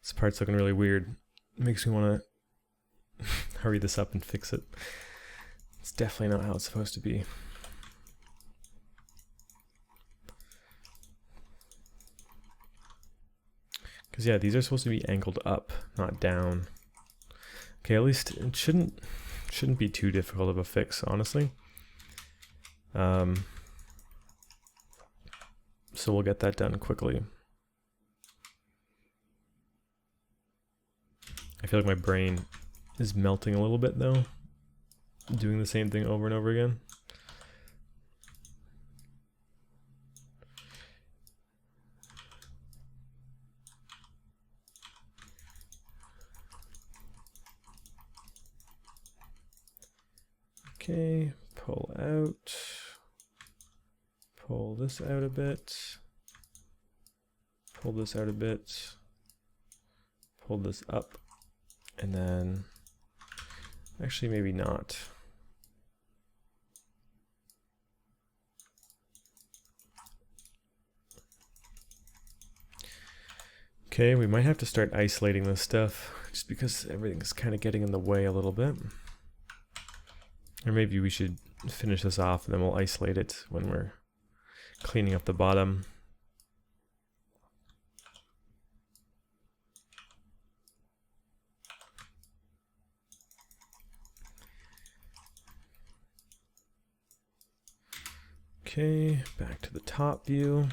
This part's looking really weird. It makes me want to hurry this up and fix it. It's definitely not how it's supposed to be. Because yeah, these are supposed to be angled up, not down. Okay, at least it shouldn't be too difficult of a fix, honestly. So we'll get that done quickly. I feel like my brain is melting a little bit though, doing the same thing over and over again. Okay, pull out, pull this out a bit, pull this out a bit, pull this up. And then, actually maybe not. Okay, we might have to start isolating this stuff, just because everything's kind of getting in the way a little bit. Or maybe we should finish this off and then we'll isolate it when we're cleaning up the bottom. Okay, back to the top view.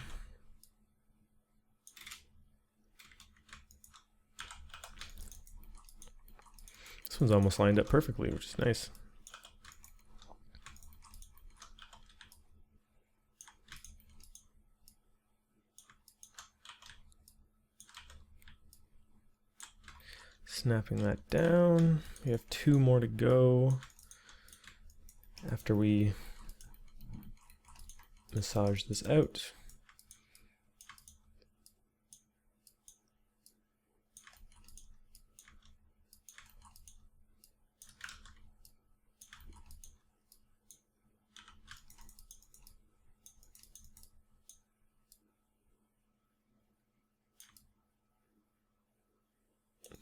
This one's almost lined up perfectly, which is nice. Snapping that down. We have 2 more to go after we massage this out.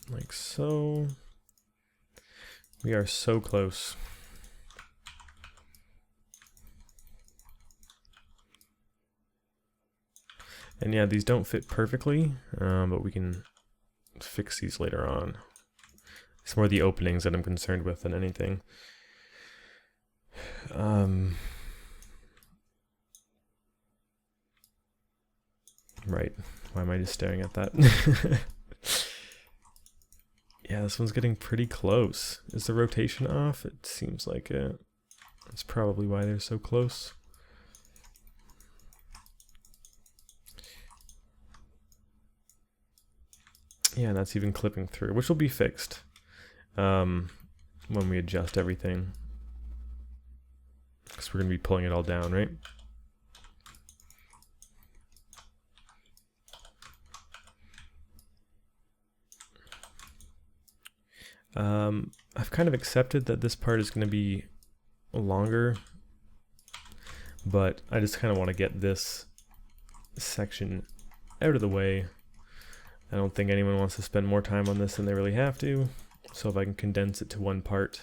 Like so. We are so close. And yeah, these don't fit perfectly, but we can fix these later on. It's more the openings that I'm concerned with than anything. Right, why am I just staring at that? Yeah, this one's getting pretty close. Is the rotation off? It seems like it. That's probably why they're so close. Yeah, and that's even clipping through, which will be fixed. when we adjust everything, because we're going to be pulling it all down, right? I've kind of accepted that this part is going to be longer, but I just kind of want to get this section out of the way. I don't think anyone wants to spend more time on this than they really have to, so if I can condense it to one part,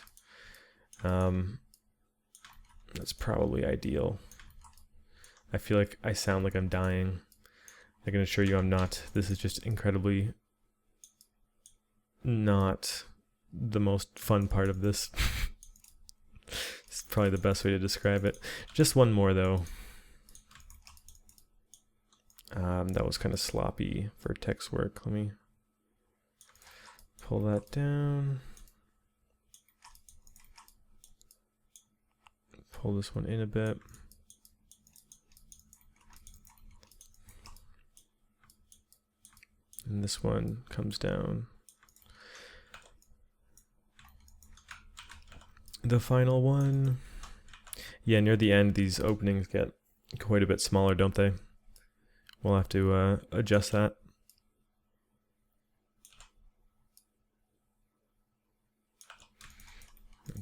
that's probably ideal. I feel like I sound like I'm dying. I can assure you I'm not. This is just incredibly not the most fun part of this. It's probably the best way to describe it. Just one more though. That was kind of sloppy for text work. Let me pull that down. Pull this one in a bit. And this one comes down. The final one. Yeah, near the end, these openings get quite a bit smaller, don't they? We'll have to adjust that.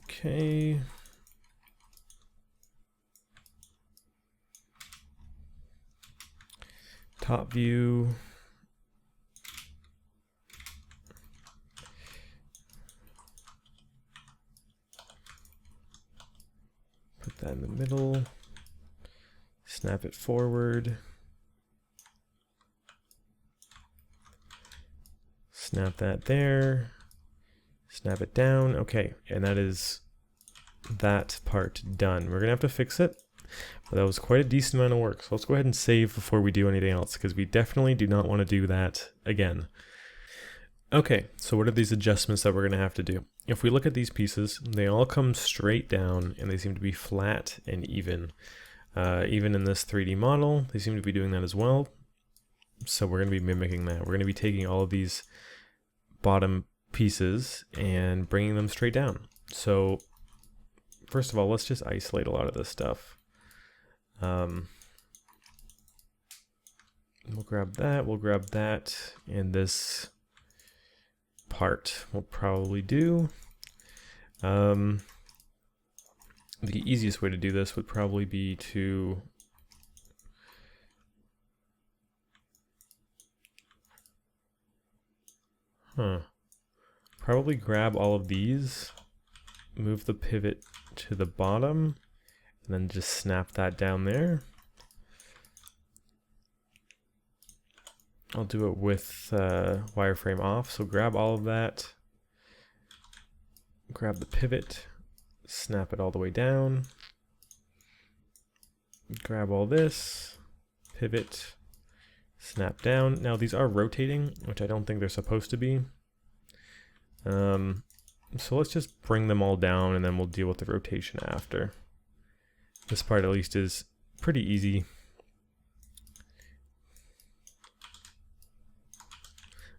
Okay. Top view. Put that in the middle. Snap it forward. Snap that there. Snap it down. Okay, and that is that part done. We're gonna have to fix it, but that was quite a decent amount of work. So let's go ahead and save before we do anything else, because we definitely do not want to do that again. Okay, so what are these adjustments that we're gonna have to do? If we look at these pieces, they all come straight down and they seem to be flat and even. Even in this 3D model, they seem to be doing that as well. So we're gonna be mimicking that. We're gonna be taking all of these bottom pieces and bringing them straight down. So first of all, let's just isolate a lot of this stuff. We'll grab that, and this part we'll probably do. The easiest way to do this would probably be to probably grab all of these, move the pivot to the bottom, and then just snap that down there. I'll do it with wireframe off, so grab all of that, grab the pivot, snap it all the way down, grab all this, pivot, snap down. Now these are rotating, which I don't think they're supposed to be. So let's just bring them all down and then we'll deal with the rotation after. This part at least is pretty easy.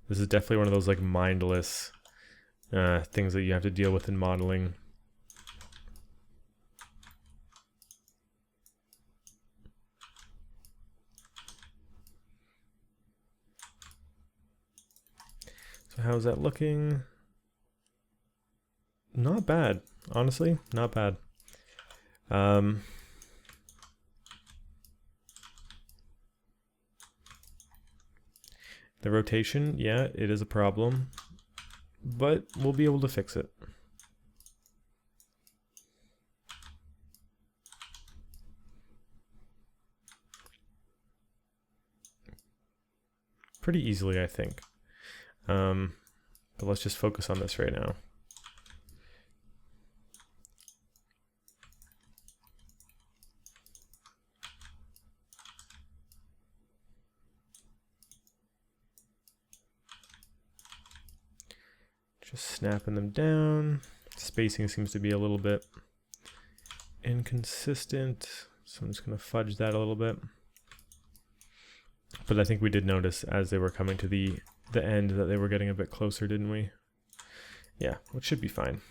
This is definitely one of those like mindless things that you have to deal with in modeling. So how's that looking? Not bad, honestly, not bad. The rotation, yeah, it is a problem, but we'll be able to fix it. Pretty easily, I think. But let's just focus on this right now. Just snapping them down. Spacing seems to be a little bit inconsistent, so I'm just going to fudge that a little bit. But I think we did notice as they were coming to the end that they were getting a bit closer, didn't we? Yeah, which should be fine.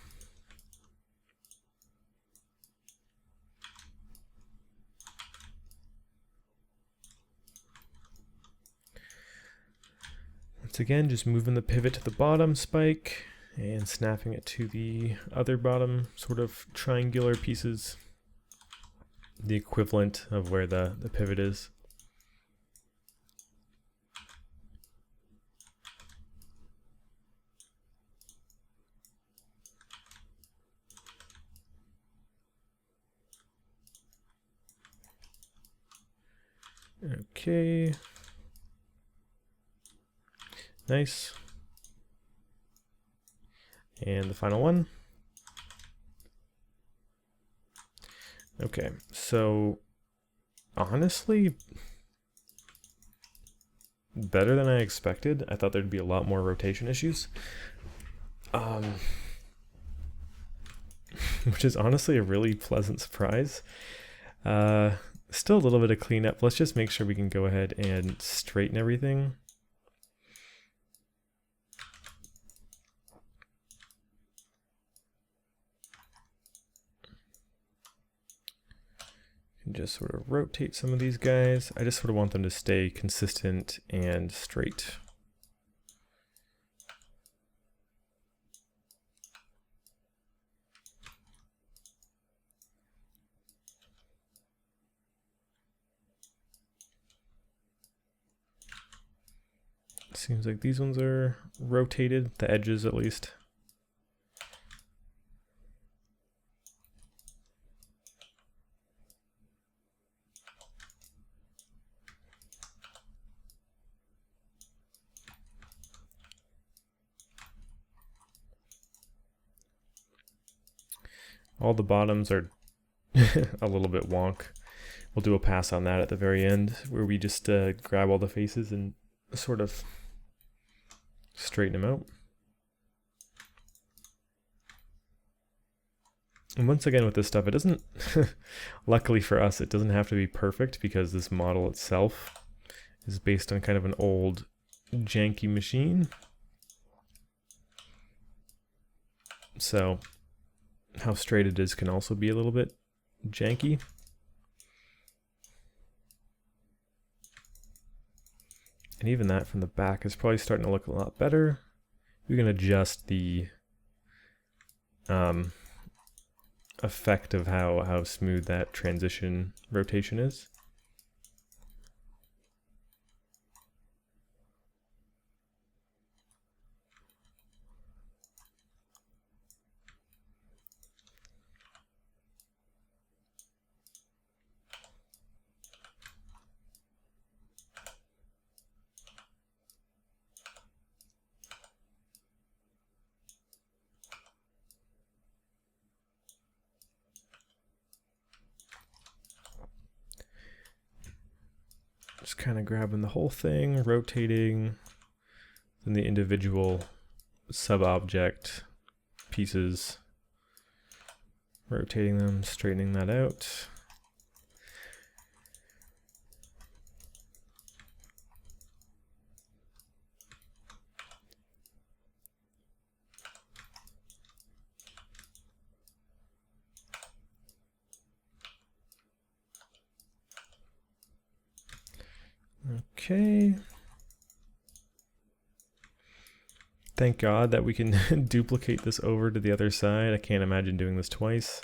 Once again, just moving the pivot to the bottom spike and snapping it to the other bottom sort of triangular pieces, the equivalent of where the pivot is. Okay. Nice. And the final one. Okay, so honestly, better than I expected. I thought there'd be a lot more rotation issues. Which is honestly a really pleasant surprise. Still a little bit of cleanup. Let's just make sure we can go ahead and straighten everything. And just sort of rotate some of these guys. I just sort of want them to stay consistent and straight. Seems like these ones are rotated, the edges at least. All the bottoms are a little bit wonk. We'll do a pass on that at the very end, where we just grab all the faces and sort of straighten them out. And once again with this stuff, it doesn't, luckily for us, it doesn't have to be perfect because this model itself is based on kind of an old janky machine. So how straight it is can also be a little bit janky. And even that from the back is probably starting to look a lot better. We can adjust the effect of how smooth that transition rotation is. Just kind of grabbing the whole thing, rotating, then the individual sub-object pieces, rotating them, straightening that out. Okay. Thank God that we can duplicate this over to the other side. I can't imagine doing this twice.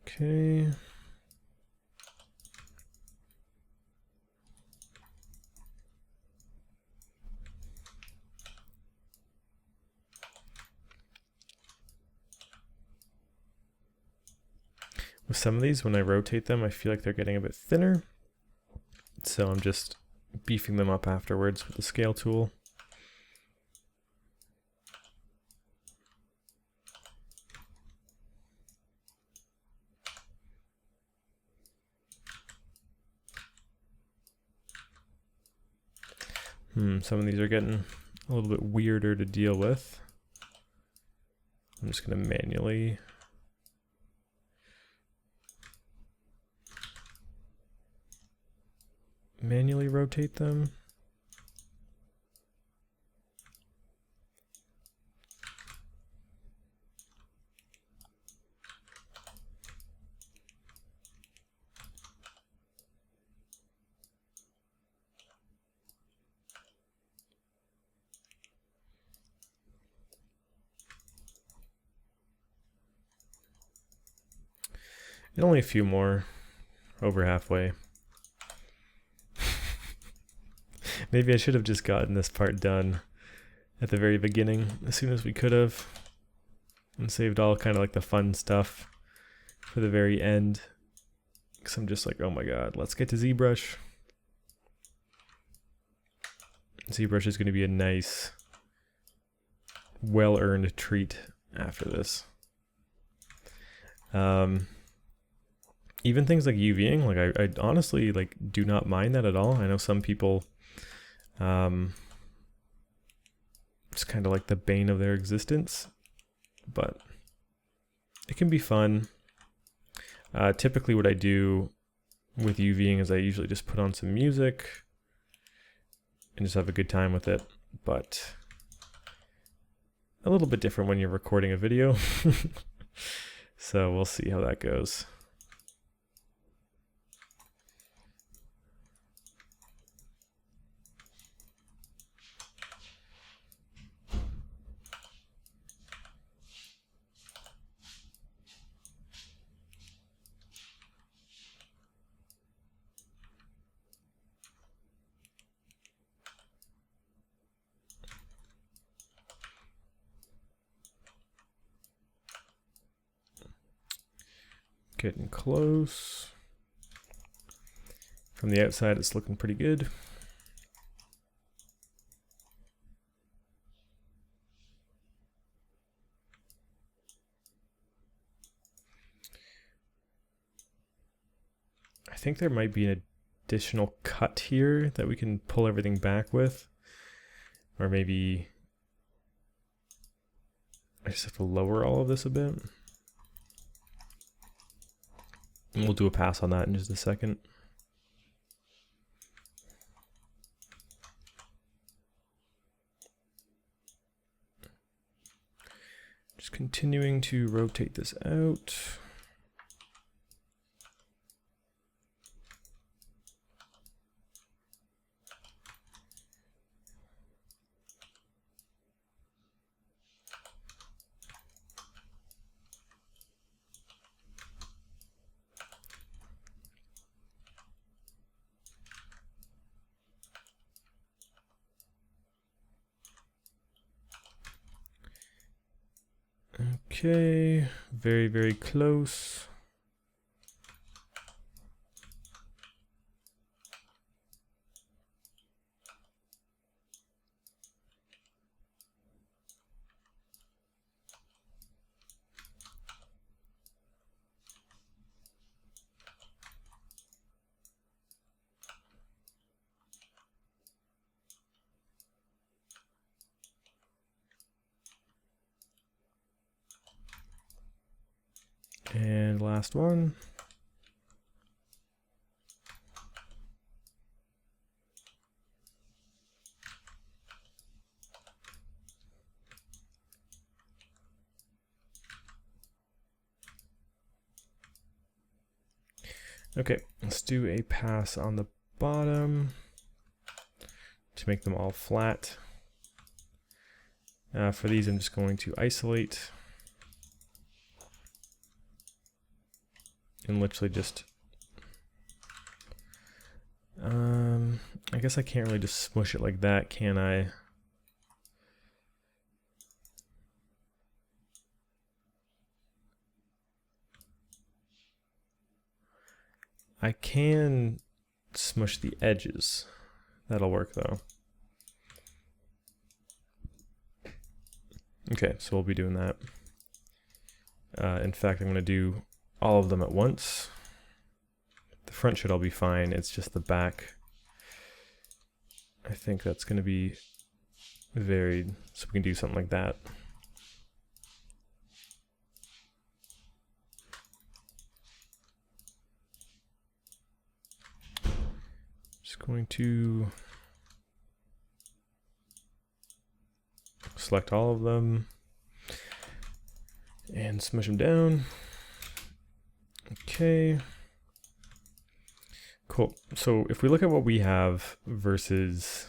Okay. With some of these, when I rotate them, I feel like they're getting a bit thinner. So I'm just beefing them up afterwards with the scale tool. Some of these are getting a little bit weirder to deal with. I'm just going to manually rotate them. And only a few more, over halfway. Maybe I should have just gotten this part done at the very beginning, as soon as we could have, and saved all kind of like the fun stuff for the very end. Because I'm just like, oh my god, let's get to ZBrush. ZBrush is going to be a nice, well-earned treat after this. Even things like UVing, like I honestly like do not mind that at all. I know some people, it's kind of like the bane of their existence, but it can be fun. Typically what I do with UVing is I usually just put on some music and just have a good time with it, but a little bit different when you're recording a video. So we'll see how that goes. Getting close. From the outside, it's looking pretty good. I think there might be an additional cut here that we can pull everything back with. Or maybe I just have to lower all of this a bit. And we'll do a pass on that in just a second. Just continuing to rotate this out. Okay, very, very close. And last one. Okay, let's do a pass on the bottom to make them all flat. For these, I'm just going to isolate and literally just, I guess I can't really just smush it like that, can I? I can smush the edges. That'll work though. Okay, so we'll be doing that. In fact, I'm going to do all of them at once. The front should all be fine. It's just the back. I think that's going to be varied, so we can do something like that. Just going to select all of them and smush them down. Okay. Cool. So if we look at what we have versus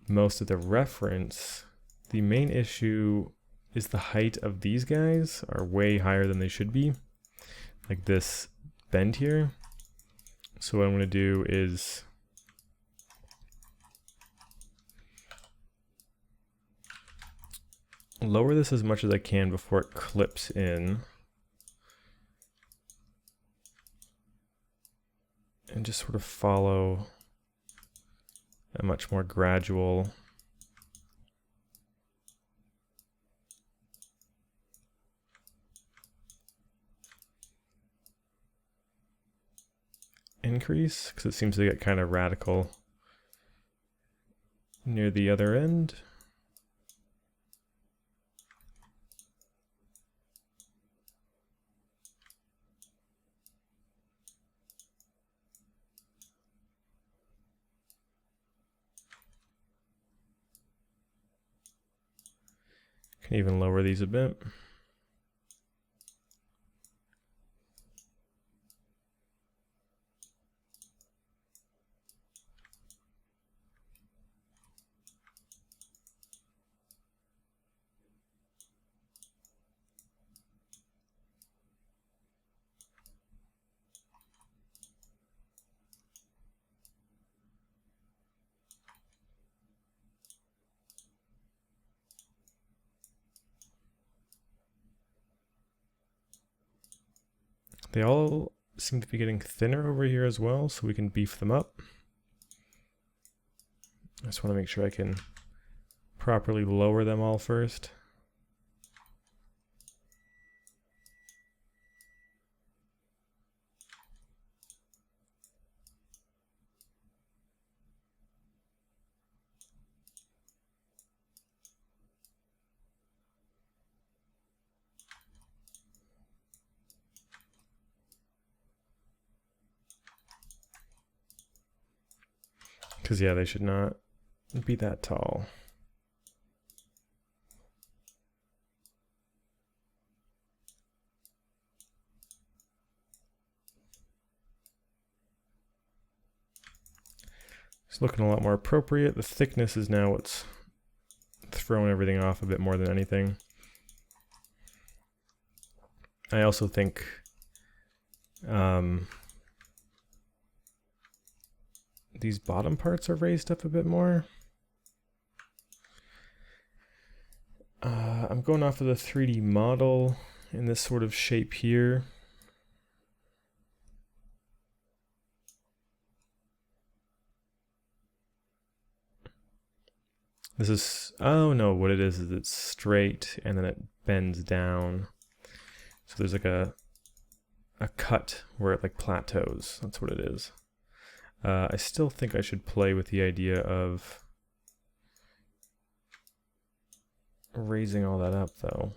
most of the reference, the main issue is the height of these guys are way higher than they should be. Like this bend here. So what I'm going to do is lower this as much as I can before it clips in. And just sort of follow a much more gradual increase, because it seems to get kind of radical near the other end. Can even lower these a bit. They all seem to be getting thinner over here as well, so we can beef them up. I just want to make sure I can properly lower them all first. Because yeah, they should not be that tall. It's looking a lot more appropriate. The thickness is now what's throwing everything off a bit more than anything. I also think these bottom parts are raised up a bit more. I'm going off of the 3D model in this sort of shape here. This is, oh no, what it is it's straight and then it bends down. So there's like a cut where it like plateaus. That's what it is. I still think I should play with the idea of raising all that up though.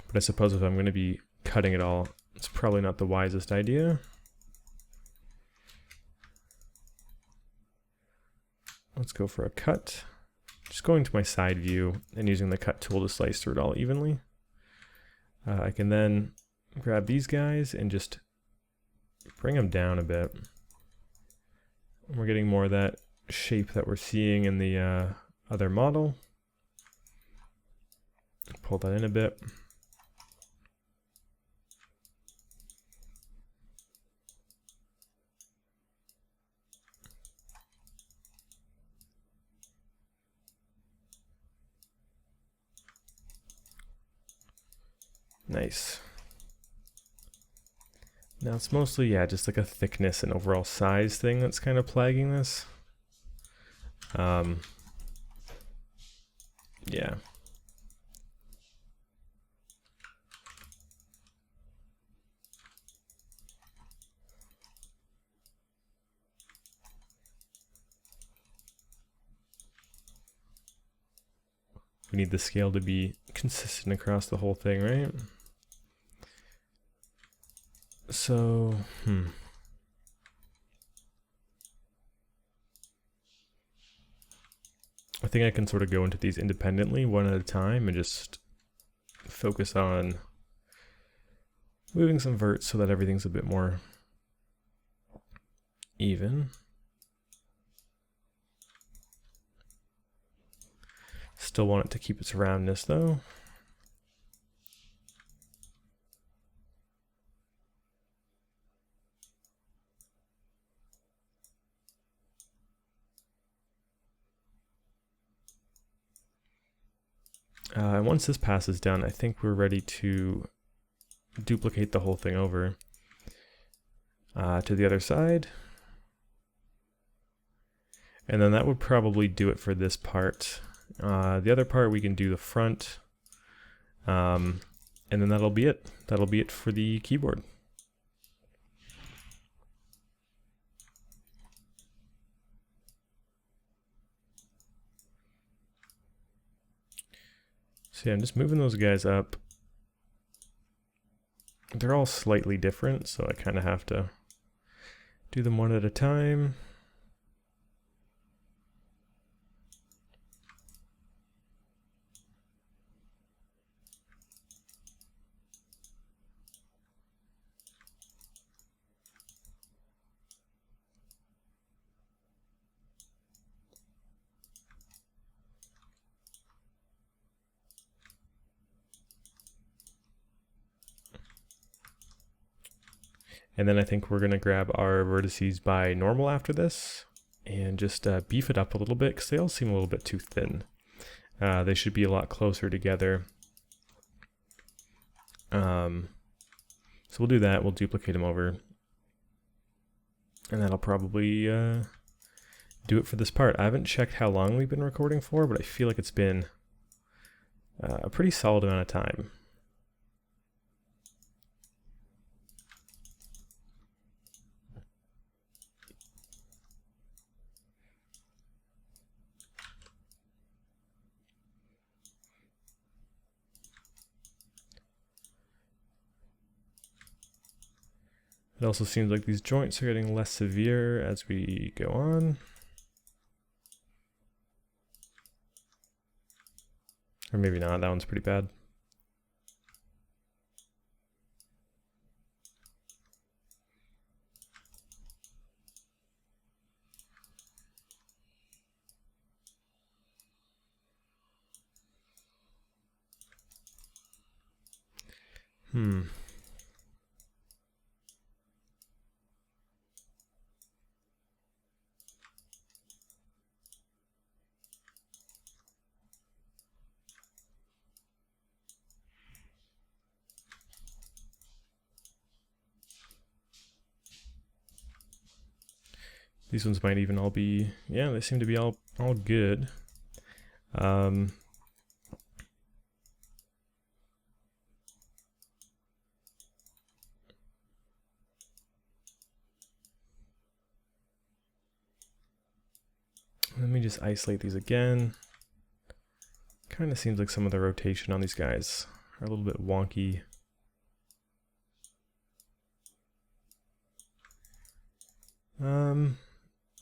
But I suppose if I'm going to be cutting it all, it's probably not the wisest idea. Let's go for a cut. Just going to my side view and using the cut tool to slice through it all evenly. I can then grab these guys and just bring them down a bit. We're getting more of that shape that we're seeing in the other model. Pull that in a bit. Nice. Now it's mostly, yeah, just like a thickness and overall size thing that's kind of plaguing this. Yeah. we need the scale to be consistent across the whole thing, right? So, I think I can sort of go into these independently, one at a time, and just focus on moving some verts so that everything's a bit more even. Still want it to keep its roundness though. And once this passes down, I think we're ready to duplicate the whole thing over to the other side. And then that would probably do it for this part. The other part we can do the front, and then that'll be it. That'll be it for the keyboard. So yeah, I'm just moving those guys up. They're all slightly different, so I kind of have to do them one at a time. And then I think we're going to grab our vertices by normal after this and just beef it up a little bit because they all seem a little bit too thin. They should be a lot closer together. So we'll do that. We'll duplicate them over. And that'll probably do it for this part. I haven't checked how long we've been recording for, but I feel like it's been a pretty solid amount of time. It also seems like these joints are getting less severe as we go on. Or maybe not, that one's pretty bad. These ones might even all be, yeah, they seem to be all good. Let me just isolate these again. Kind of seems like some of the rotation on these guys are a little bit wonky.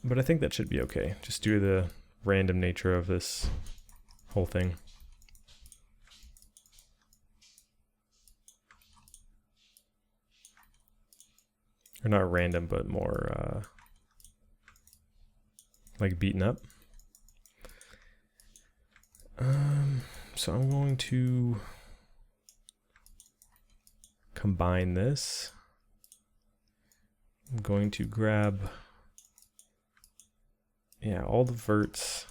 But I think that should be okay, just due to the random nature of this whole thing. Or not random, but more like beaten up. So I'm going to combine this. I'm going to grab, yeah, all the verts.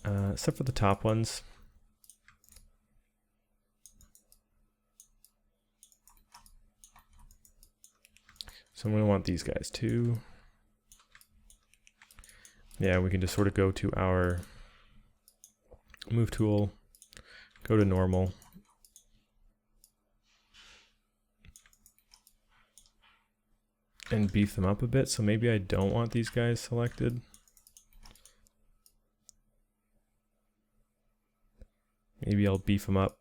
Except for the top ones. So I'm going to want these guys too. Yeah, we can just sort of go to our move tool, go to normal. and beef them up a bit. So maybe I don't want these guys selected. Maybe I'll beef them up.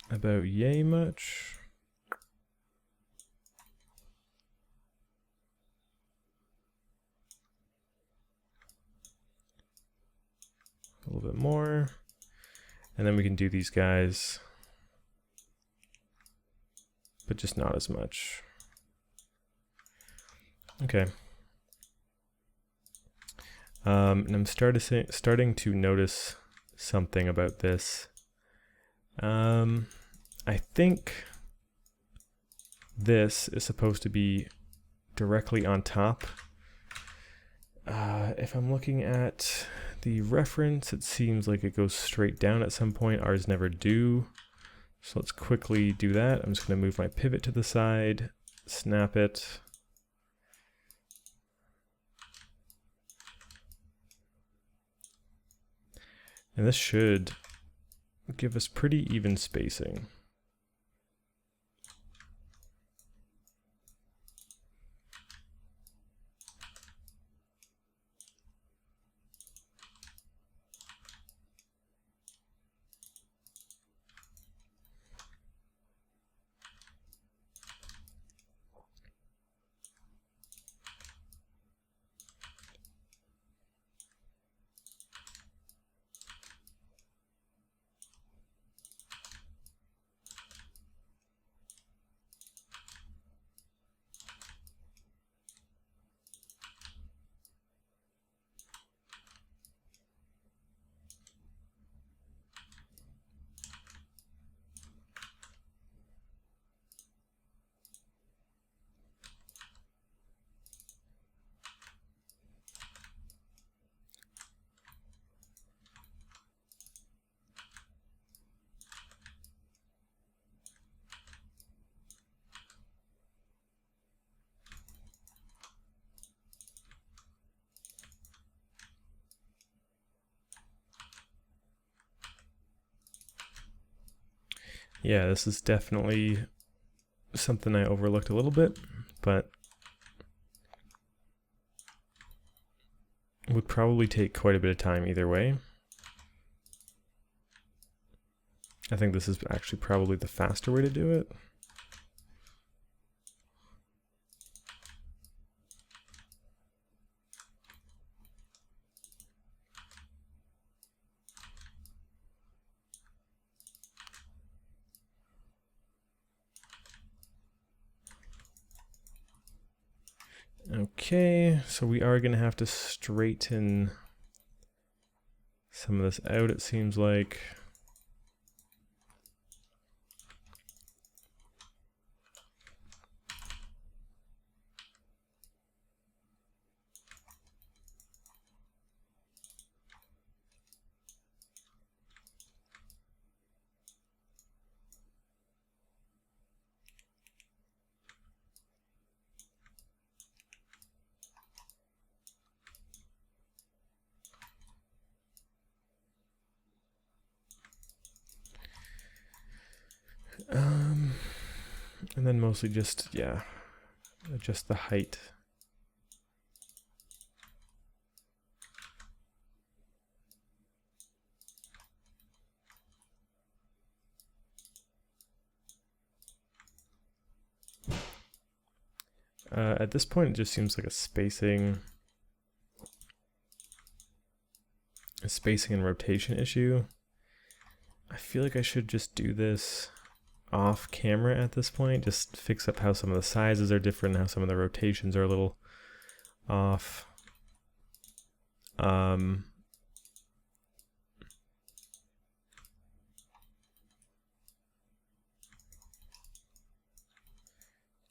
About yay much. A little bit more. And then we can do these guys, but just not as much. Okay. And I'm starting to notice something about this. I think this is supposed to be directly on top. If I'm looking at the reference, it seems like it goes straight down at some point. Ours never do. So let's quickly do that. I'm just going to move my pivot to the side, snap it. And this should give us pretty even spacing. Yeah, this is definitely something I overlooked a little bit, but would probably take quite a bit of time either way. I think this is actually probably the faster way to do it. Okay, so we are going to have to straighten some of this out, it seems like. And then mostly just, yeah, adjust the height. At this point, it just seems like a spacing and rotation issue. I feel like I should just do this off camera at this point, just fix up how some of the sizes are different, how some of the rotations are a little off.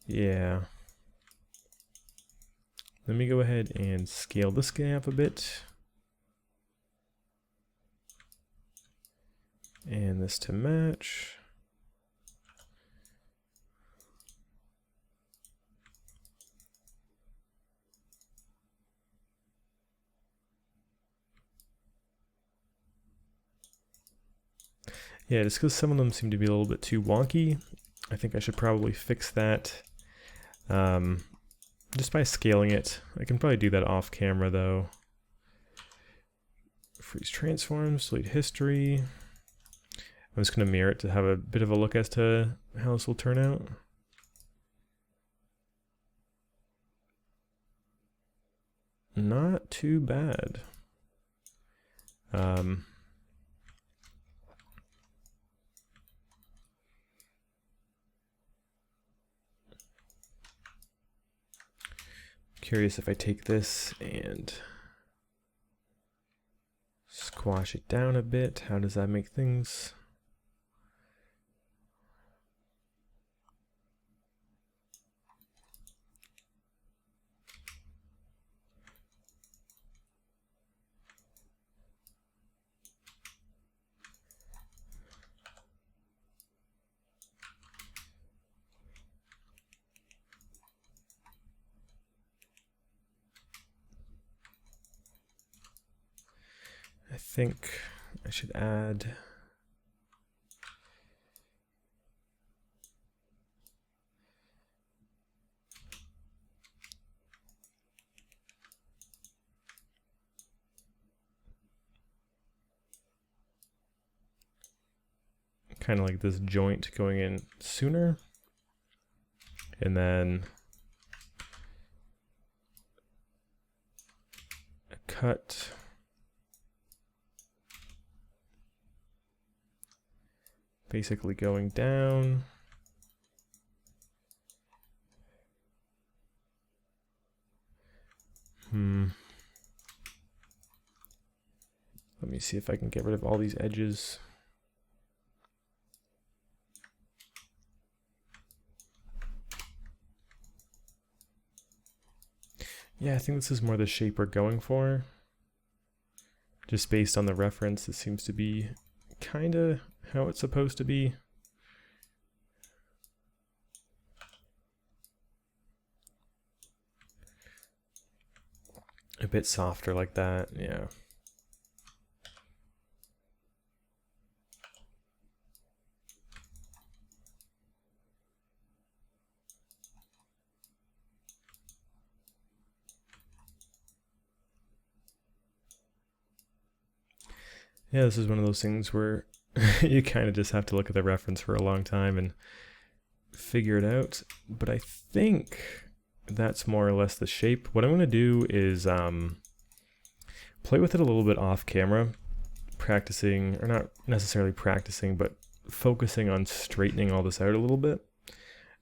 Yeah. Let me go ahead and scale this guy up a bit. And this to match. Yeah, just because some of them seem to be a little bit too wonky. I think I should probably fix that just by scaling it. I can probably do that off camera though. Freeze transforms, delete history. I'm just going to mirror it to have a bit of a look as to how this will turn out. Not too bad. Curious if I take this and squash it down a bit, how does that make things? I think I should add kind of like this joint going in sooner, and then a cut basically going down. Let me see if I can get rid of all these edges. Yeah, I think this is more the shape we're going for. Just based on the reference, it seems to be kind of how it's supposed to be. A bit softer like that, yeah. Yeah, this is one of those things where you kind of just have to look at the reference for a long time and figure it out. But I think that's more or less the shape. What I'm going to do is play with it a little bit off camera, practicing, or not necessarily practicing, but focusing on straightening all this out a little bit.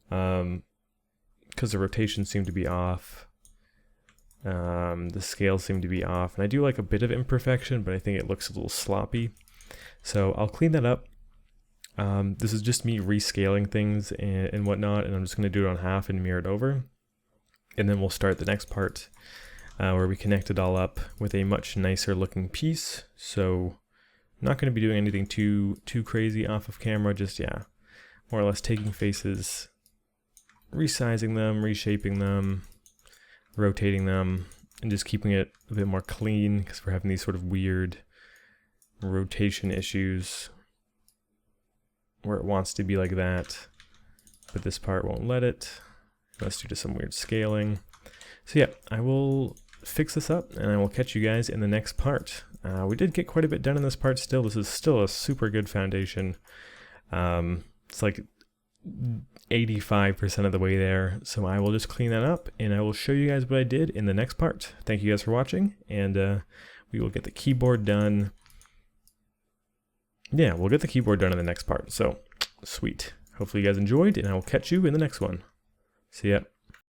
Because the rotations seem to be off. The scales seem to be off, and I do like a bit of imperfection, but I think it looks a little sloppy. So I'll clean that up. This is just me rescaling things and whatnot, and I'm just going to do it on half and mirror it over. And then we'll start the next part where we connect it all up with a much nicer looking piece. So I'm not going to be doing anything too crazy off of camera, just more or less taking faces, resizing them, reshaping them, rotating them, and just keeping it a bit more clean because we're having these sort of weird rotation issues where it wants to be like that, but this part won't let it. Let's do just some weird scaling. So yeah, I will fix this up and I will catch you guys in the next part. We did get quite a bit done in this part still. This is still a super good foundation. It's like 85% of the way there. So I will just clean that up and I will show you guys what I did in the next part. Thank you guys for watching, and we will get the keyboard done. Yeah, we'll get the keyboard done in the next part. So sweet. Hopefully you guys enjoyed, and I will catch you in the next one. See ya.